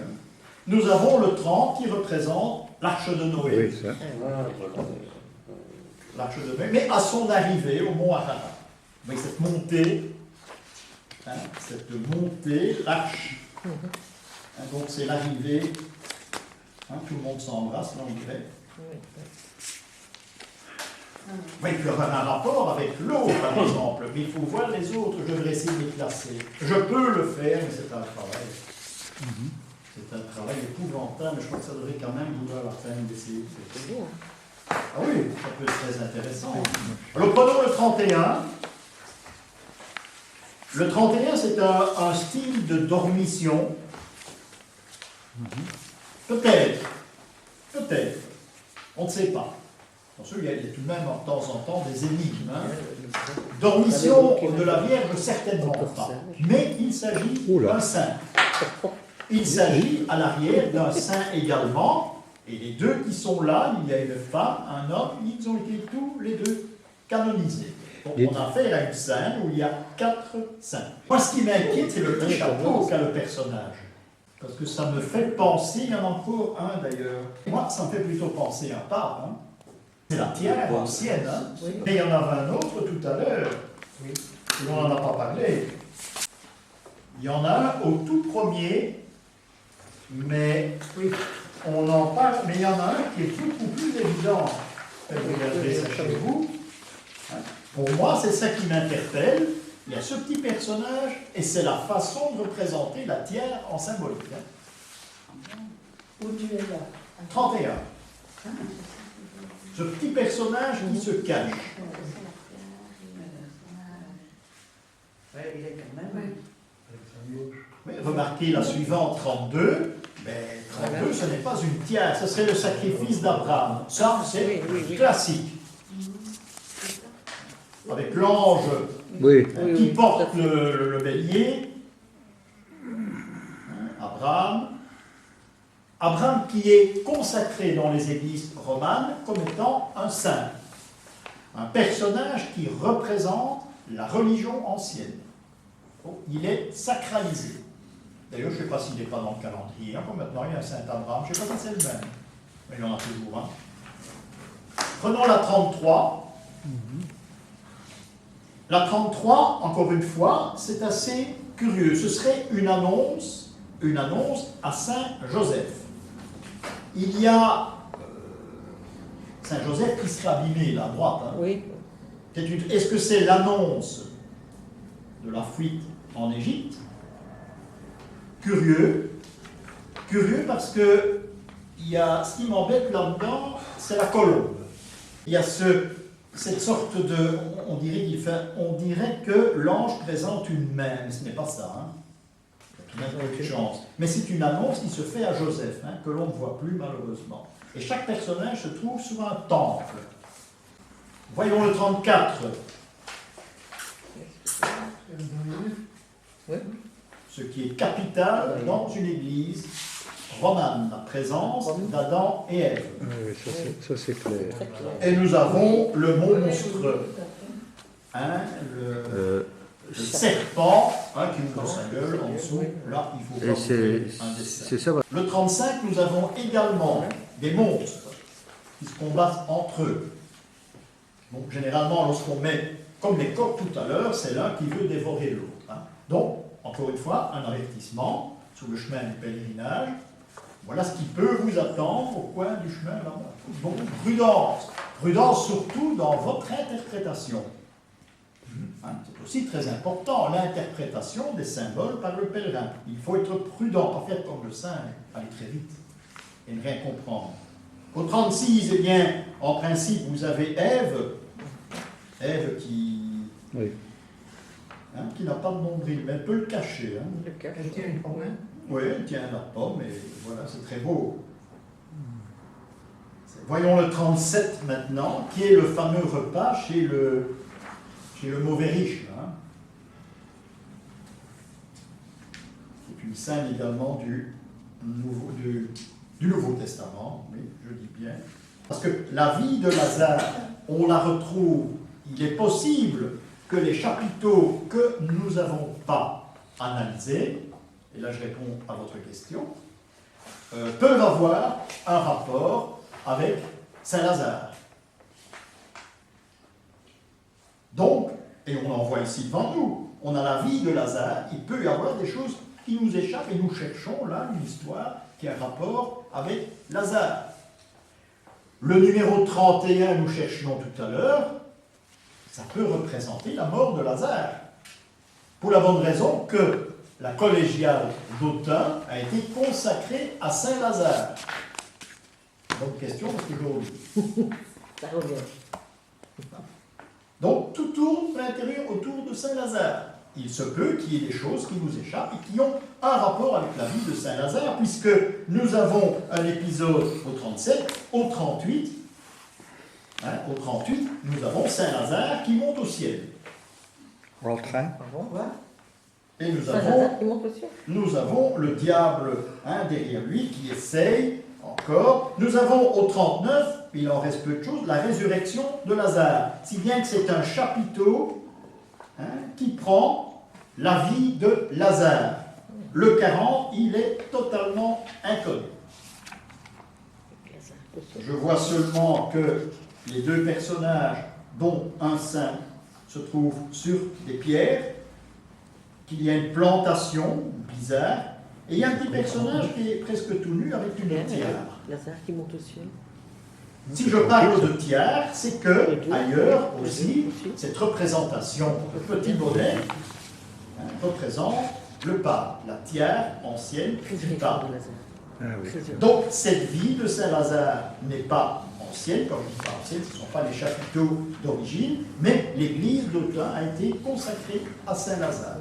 Nous avons le 30 qui représente l'arche de Noé.
Oui, ça.
L'arche de Noé, mais à son arrivée au mont Ararat. Vous voyez cette montée, l'arche. Donc c'est l'arrivée. Tout le monde s'embrasse, là on dirait. Oui, il peut y avoir un rapport avec l'eau, par exemple, mais il faut voir les autres. Je vais essayer de les classer. Je peux le faire, mais c'est un travail. C'est un travail épouvantable, mais je crois que ça devrait quand même vouloir la peine d'essayer. Ah oui, ça peut être très intéressant. Alors prenons le 31. Le 31, c'est un style de dormition. Peut-être, on ne sait pas. Bien sûr, il y a tout de même de temps en temps des énigmes. Dormition de la Vierge, certainement pas. Mais il s'agit d'un saint. Il s'agit à l'arrière d'un saint également. Et les deux qui sont là, il y a une femme, un homme, ils ont été tous les deux canonisés. Donc on a affaire à une scène où il y a 4 saints. Moi, ce qui m'inquiète, c'est le petit chapeau qu'a le personnage. Parce que ça me fait penser, il y en a encore un d'ailleurs. Moi, ça me fait plutôt penser à un pape. C'est la tiare ancienne. Mais il y en avait un autre tout à l'heure. Et on n'en a pas parlé. Il y en a un au tout premier, mais on en parle, mais il y en a un qui est beaucoup plus évident. Regardez ça chez vous. Pour moi, c'est ça qui m'interpelle. Il y a ce petit personnage, et c'est la façon de représenter la tiare en symbolique.
Où tu es là?
31. Ce petit personnage qui se cache.
Ouais, il est quand même.
Oui, remarquez la suivante, 32. Ben, 32, ce n'est pas une tiare, ce serait le sacrifice d'Abraham. Ça, c'est classique. Avec l'ange qui porte le bélier. Abraham. Abraham qui est consacré dans les églises romanes comme étant un saint. Un personnage qui représente la religion ancienne. Donc, il est sacralisé. D'ailleurs, je ne sais pas s'il n'est pas dans le calendrier. Comme maintenant, il y a un saint Abraham. Je ne sais pas si c'est le même. Mais il y en a toujours un. Prenons la 33. La 33, encore une fois, c'est assez curieux. Ce serait une annonce à Saint Joseph. Il y a Saint Joseph qui serait abîmé, là, à droite.
Oui.
Est-ce que c'est l'annonce de la fuite en Égypte? Curieux parce que ce qui m'embête là-dedans, c'est la colombe. Il y a cette sorte de... On dirait que l'ange présente une main, mais ce n'est pas ça. Il y a tout de chance. Mais c'est une annonce qui se fait à Joseph, que l'on ne voit plus malheureusement. Et chaque personnage se trouve sous un temple. Voyons le 34. Ce qui est capital dans une église romane, la présence d'Adam et Ève.
Oui, ça c'est clair.
Et nous avons le monstre, le serpent qui ouvre sa gueule en dessous. Là, il faut voir un dessin. Le 35, nous avons également des monstres qui se combattent entre eux. Donc, généralement, lorsqu'on met, comme les coqs tout à l'heure, c'est l'un qui veut dévorer l'autre. Donc, encore une fois, un avertissement sur le chemin du pèlerinage. Voilà ce qui peut vous attendre au coin du chemin là-bas. Donc, prudence. Prudence surtout dans votre interprétation. C'est aussi très important, l'interprétation des symboles par le pèlerin. Il faut être prudent, pas faire comme le singe, aller très vite et ne rien comprendre. Au 36, eh bien, en principe, vous avez Ève qui...
Oui.
qui n'a pas de nombril, mais elle peut le cacher.
Elle tient une pomme.
Oui, elle tient la pomme, et voilà, c'est très beau. C'est Voyons le 37 maintenant, qui est le fameux repas chez le mauvais riche. Hein. C'est une scène également du Nouveau Testament, oui, je dis bien. Parce que la vie de Lazare, on la retrouve, il est possible que les chapiteaux que nous n'avons pas analysés, et là je réponds à votre question, peuvent avoir un rapport avec Saint-Lazare. Donc, et on en voit ici devant nous, on a la vie de Lazare, il peut y avoir des choses qui nous échappent et nous cherchons là une histoire qui a un rapport avec Lazare. Le numéro 31, nous cherchions tout à l'heure, ça peut représenter la mort de Lazare. Pour la bonne raison que la collégiale d'Autun a été consacrée à Saint-Lazare. Bonne question, parce que aujourd'hui.
Ça revient.
Donc, tout tourne à l'intérieur autour de Saint-Lazare. Il se peut qu'il y ait des choses qui nous échappent et qui ont un rapport avec la vie de Saint-Lazare, puisque nous avons un épisode au 37, au 38. Au 38, nous avons Saint-Lazare qui monte au ciel.
En train.
Quoi?
Et
Saint-Lazare qui monte au ciel.
nous avons le diable derrière lui qui essaye encore. Nous avons au 39, il en reste peu de choses, la résurrection de Lazare. Si bien que c'est un chapiteau qui prend la vie de Lazare. Le 40, il est totalement inconnu. Je vois seulement que les deux personnages, dont un saint, se trouvent sur des pierres, qu'il y a une plantation bizarre, et il y a un petit personnage qui est presque tout nu avec une tiare.
Lazare qui monte au ciel.
Si je parle de tiare, c'est que, ailleurs aussi, cette représentation, le petit bonnet, représente le pape, la tiare ancienne du pape.
Ah oui.
Donc, cette vie de Saint-Lazare n'est pas ancienne, quand je dis pas ancienne, ce ne sont pas les chapiteaux d'origine, mais l'église d'Autun a été consacrée à Saint-Lazare.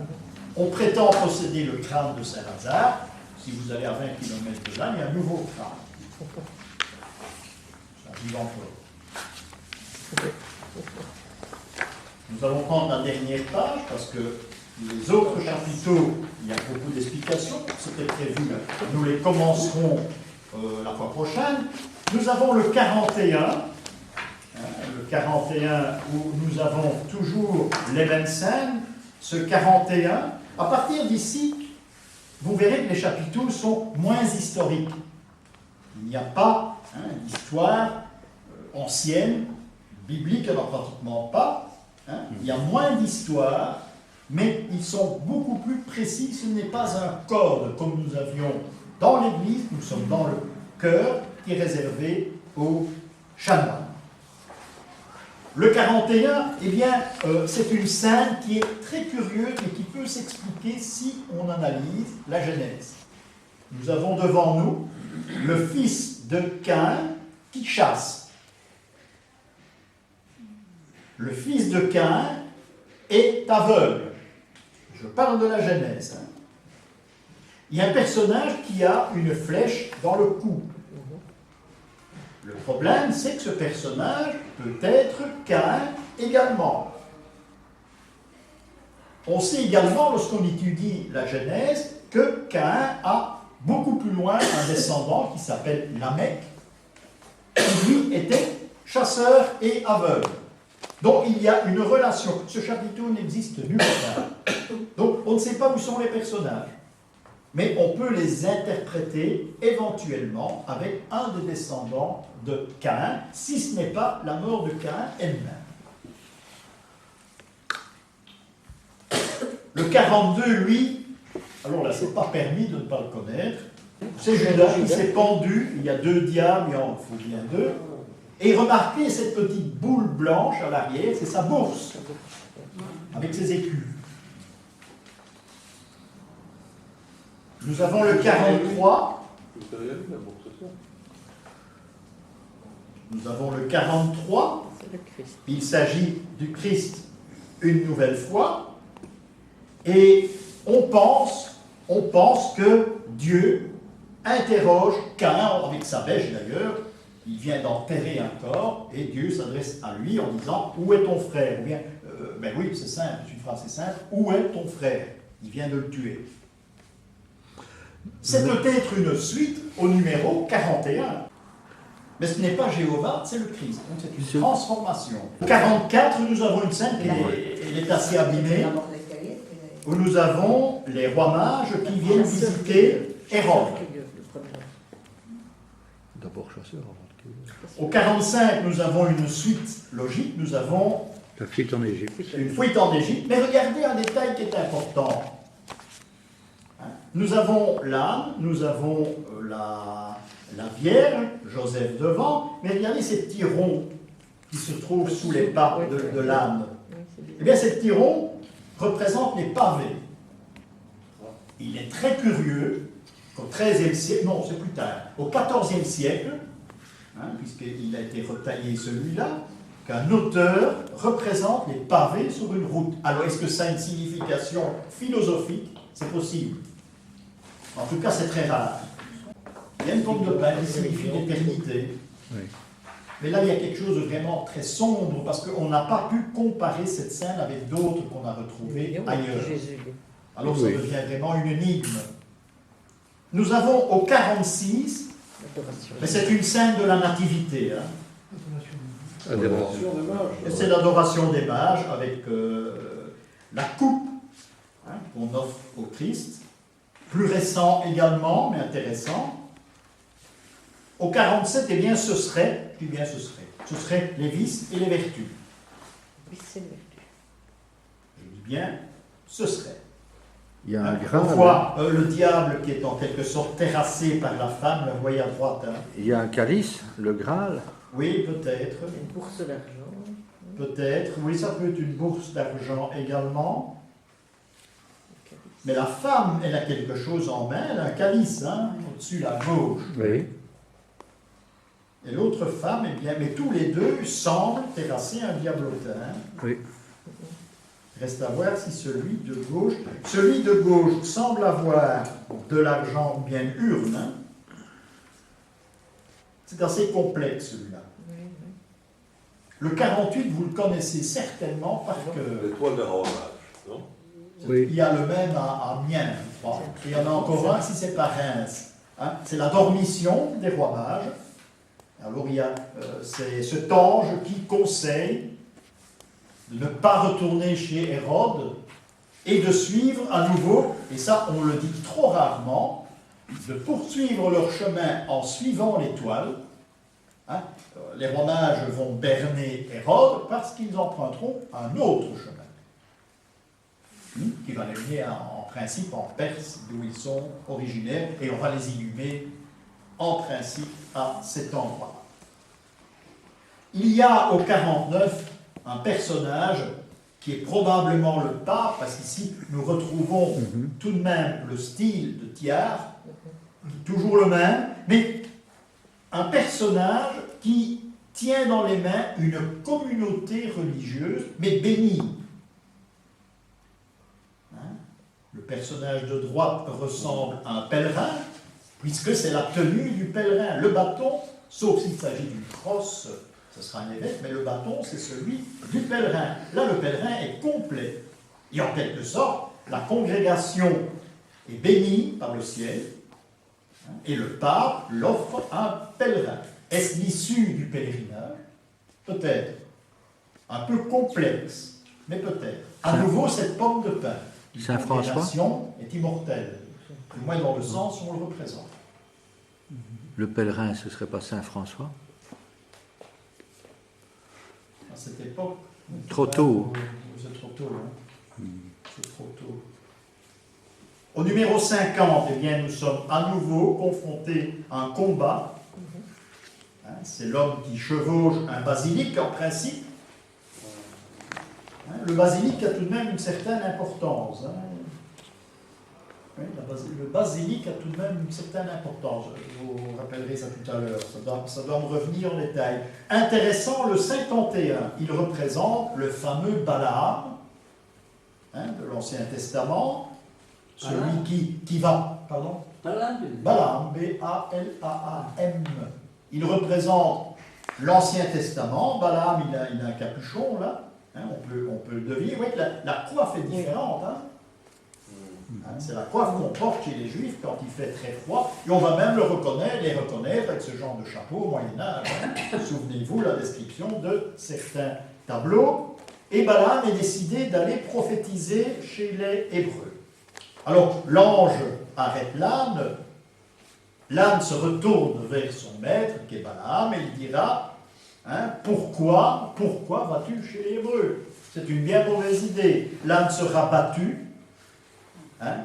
On prétend posséder le crâne de Saint-Lazare. Si vous allez à 20 km de là, il y a un nouveau crâne. Ça vive encore. Nous allons prendre la dernière page, parce que les autres chapiteaux, il y a beaucoup d'explications. C'était prévu, nous les commencerons la fois prochaine. Nous avons le 41, le 41 où nous avons toujours les mêmes scènes. Ce 41, à partir d'ici, vous verrez que les chapiteaux sont moins historiques. Il n'y a pas d'histoire ancienne, biblique, il n'y en a pratiquement pas. Il y a moins d'histoires, mais ils sont beaucoup plus précis. Ce n'est pas un code comme nous avions dans l'Église, nous sommes dans le cœur qui est réservé aux chanoines. Le 41, eh bien, c'est une scène qui est très curieuse et qui peut s'expliquer si on analyse la Genèse. Nous avons devant nous le fils de Caïn qui chasse. Le fils de Caïn est aveugle. Je parle de la Genèse. Il y a un personnage qui a une flèche dans le cou. Le problème, c'est que ce personnage peut être Caïn également. On sait également, lorsqu'on étudie la Genèse, que Caïn a beaucoup plus loin un descendant qui s'appelle Lamech, qui lui était chasseur et aveugle. Donc il y a une relation. Ce chapiteau n'existe nulle part. Donc on ne sait pas où sont les personnages. Mais on peut les interpréter éventuellement avec un des descendants de Caïn, si ce n'est pas la mort de Caïn elle-même. Le 42, lui, alors là, c'est pas permis de ne pas le connaître. C'est Judas qui s'est pendu, il y a deux diables, il en faut bien deux. Et remarquez cette petite boule blanche à l'arrière, c'est sa bourse, avec ses écus. Nous avons le 43. Nous avons le 43. Il s'agit du Christ une nouvelle fois. Et on pense que Dieu interroge Caïn, avec sa bêche d'ailleurs, il vient d'enterrer un corps, et Dieu s'adresse à lui en disant « Où est ton frère ?» Ou bien, ben oui, c'est simple, c'est une phrase assez simple, « Où est ton frère ?» Il vient de le tuer. C'est peut-être une suite au numéro 41. Mais ce n'est pas Jéhovah, c'est le Christ. Donc c'est une transformation. Au 44, nous avons une scène qui est assez abîmée, où nous avons les rois mages qui viennent visiter Hérode.
D'abord chasseur avant de cueillir.
Au 45, nous avons une suite logique, nous avons
La fuite en Égypte.
une fuite en Égypte. Mais regardez un détail qui est important. Nous avons l'âne, nous avons la Vierge, Joseph devant, mais regardez ces petits ronds qui se trouvent sous les pas de l'âne. Eh bien, ces petits ronds représentent les pavés. Il est très curieux qu'au XIIIe siècle, non, c'est plus tard, au XIVe siècle, puisqu'il a été retaillé celui-là, qu'un auteur représente les pavés sur une route. Alors, est-ce que ça a une signification philosophique? C'est possible. En tout cas, c'est très rare. Il y a une pomme de pain qui signifie l'éternité.
Oui.
Mais là, il y a quelque chose de vraiment très sombre, parce qu'on n'a pas pu comparer cette scène avec d'autres qu'on a retrouvées ailleurs. Alors ça devient vraiment une énigme. Nous avons au 46, mais c'est une scène de la nativité.
Adoration.
C'est l'adoration des mages avec la coupe qu'on offre au Christ. Plus récent également, mais intéressant. Au 47, eh bien, ce serait les vices et les vertus. Je dis bien, ce serait.
Il y a un
On
Graal.
voit le diable qui est en quelque sorte terrassé par la femme, vous voyez à droite.
Il y a un calice, le Graal.
Oui, peut-être.
Une bourse d'argent.
Peut-être. Oui, ça peut être une bourse d'argent également. Mais la femme, elle a quelque chose en main, elle a un calice, au-dessus, à gauche.
Oui.
Et l'autre femme, eh bien, mais tous les deux semblent terrasser un diablotin.
Oui.
Reste à voir si celui de gauche semble avoir de l'argent bien urne. C'est assez complexe celui-là. Le 48, vous le connaissez certainement parce que
L'étoile de Ravage, non?
Oui.
il y a le même à Amiens, je crois. Et il y en a encore un si c'est pas Reims. C'est la dormition des rois mages. Alors il y a c'est cet ange qui conseille de ne pas retourner chez Hérode et de suivre à nouveau, et ça on le dit trop rarement, de poursuivre leur chemin en suivant l'étoile. Les rois mages vont berner Hérode parce qu'ils emprunteront un autre chemin, qui va les mener en principe en Perse, d'où ils sont originaires, et on va les inhumer en principe à cet endroit. Il y a au 49 un personnage qui est probablement le pape, parce qu'ici nous retrouvons tout de même le style de Thiard, toujours le même, mais un personnage qui tient dans les mains une communauté religieuse, mais bénie. Le personnage de droite ressemble à un pèlerin, puisque c'est la tenue du pèlerin. Le bâton, sauf s'il s'agit d'une crosse, ce sera un évêque, mais le bâton, c'est celui du pèlerin. Là, le pèlerin est complet. Et en quelque sorte, la congrégation est bénie par le ciel, et le pape l'offre un pèlerin. Est-ce l'issue du pèlerinage? Peut-être. Un peu complexe, mais peut-être. À nouveau, cette pomme de pain.
Saint François.
La congrégation est immortelle. Du moins dans le sens où on le représente.
Le pèlerin, ce ne serait pas Saint François?
À cette époque.
Trop tôt.
C'est trop tôt, C'est trop tôt. Au numéro 50, eh bien, nous sommes à nouveau confrontés à un combat. C'est l'homme qui chevauche un basilic en principe. Le basilic a tout de même une certaine importance. Oui, le basilic a tout de même une certaine importance. Je vous rappellerai ça tout à l'heure. Ça doit me revenir en détail. Intéressant, le 51, il représente le fameux Balaam de l'Ancien Testament. Celui qui va... Pardon? Balaam, B-A-L-A-A-M. il représente l'Ancien Testament. Balaam, il a un capuchon là, hein, on peut le deviner. Vous voyez que la coiffe est différente. Hein. Hein, c'est la coiffe qu'on porte chez les Juifs quand il fait très froid. Et on va même les reconnaître avec ce genre de chapeau au Moyen-Âge. Hein. Souvenez-vous la description de certains tableaux. Et Balaam est décidé d'aller prophétiser chez les Hébreux. Alors, l'ange arrête l'âne. L'âne se retourne vers son maître, qui est Balaam, et il dira, hein, pourquoi vas-tu chez les Hébreux? C'est une bien mauvaise idée. L'âne sera battu. Hein?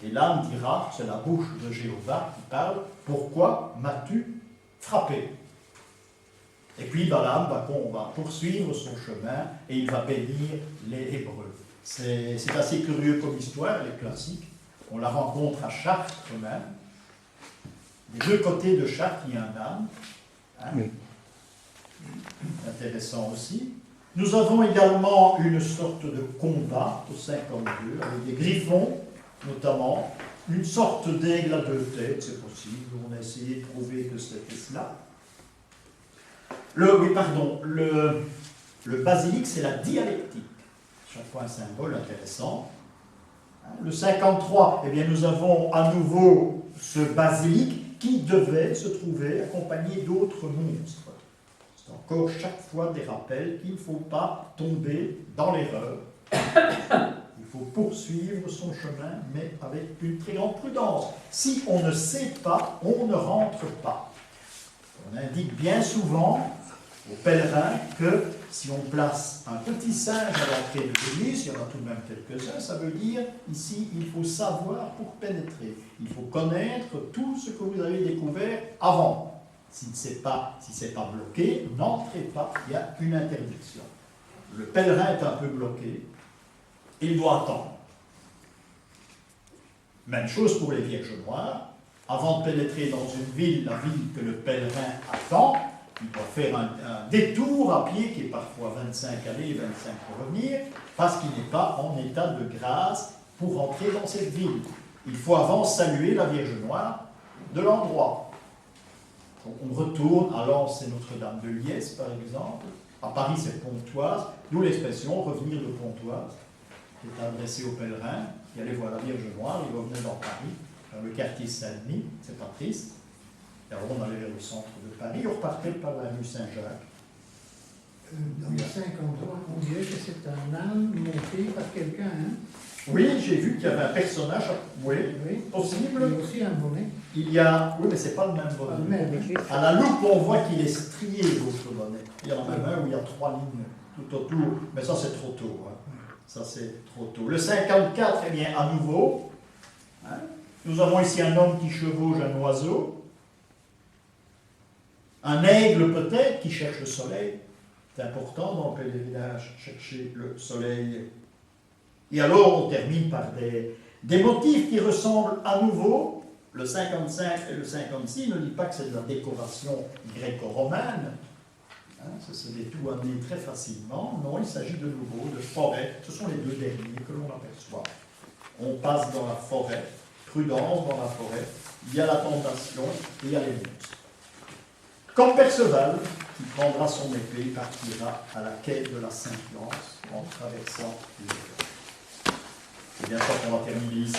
Et l'âne dira, c'est la bouche de Jéhovah qui parle, pourquoi m'as-tu frappé? Et puis Balaam va poursuivre son chemin et il va bénir les Hébreux. C'est assez curieux comme histoire, elle est classique. On la rencontre à Chartres même. Des deux côtés de Chartres, il y a un âne. Hein? Oui. Intéressant aussi. Nous avons également une sorte de combat au 52, avec des griffons, notamment, une sorte d'aigle à deux têtes, c'est possible. On a essayé de prouver que c'était cela. Le basilic, c'est la dialectique. Chaque fois un symbole intéressant. Le 53, eh bien, nous avons à nouveau ce basilic qui devait se trouver accompagné d'autres monstres. C'est encore chaque fois des rappels qu'il ne faut pas tomber dans l'erreur. Il faut poursuivre son chemin, mais avec une très grande prudence. Si on ne sait pas, on ne rentre pas. On indique bien souvent aux pèlerins que si on place un petit singe à l'entrée de l'église, il y en a tout de même quelques-uns, ça veut dire ici il faut savoir pour pénétrer. Il faut connaître tout ce que vous avez découvert avant. Si ce n'est pas bloqué, n'entrez pas, il y a une interdiction. Le pèlerin est un peu bloqué, il doit attendre. Même chose pour les Vierges Noires. Avant de pénétrer dans une ville, la ville que le pèlerin attend, il doit faire un détour à pied qui est parfois 25 aller et 25 pour revenir, parce qu'il n'est pas en état de grâce pour entrer dans cette ville. Il faut avant saluer la Vierge Noire de l'endroit. On retourne à Lens, c'est Notre-Dame de Liesse, par exemple. À Paris, c'est Pontoise, d'où l'expression revenir de Pontoise, qui est adressée aux pèlerins qui allaient voir la Vierge Noire, ils revenaient dans Paris, dans le quartier Saint-Denis, c'est pas triste. Et alors on allait vers le centre de Paris, on repartait par la rue Saint-Jacques.
Dans le 53, on dirait que c'est un âne monté par quelqu'un, hein?
Oui, j'ai vu qu'il y avait un personnage, oui, possible.
Il y a aussi un bonnet.
Il y a, oui, mais c'est pas le même bonnet. À la loupe, on voit qu'il est strié, l'autre bonnet. Il y en a même un où il y a 3 lignes tout autour, mais ça c'est trop tôt. Hein. Ça c'est trop tôt. Le 54, eh bien, à nouveau, hein, nous avons ici un homme qui chevauche un oiseau, un aigle peut-être qui cherche le soleil. C'est important dans le pèlerinage, chercher le soleil. Et alors on termine par des motifs qui ressemblent à nouveau, le 55 et le 56, ne dit pas que c'est de la décoration gréco-romaine, hein, c'est des tout amenés très facilement, non, il s'agit de nouveau de forêt, ce sont les deux derniers que l'on aperçoit. On passe dans la forêt, prudence dans la forêt, il y a la tentation et il y a les monstres. Comme Perceval, qui prendra son épée et partira à la quête de la Saint-Lance en traversant les eaux. C'est bien ça qu'on va terminer ici.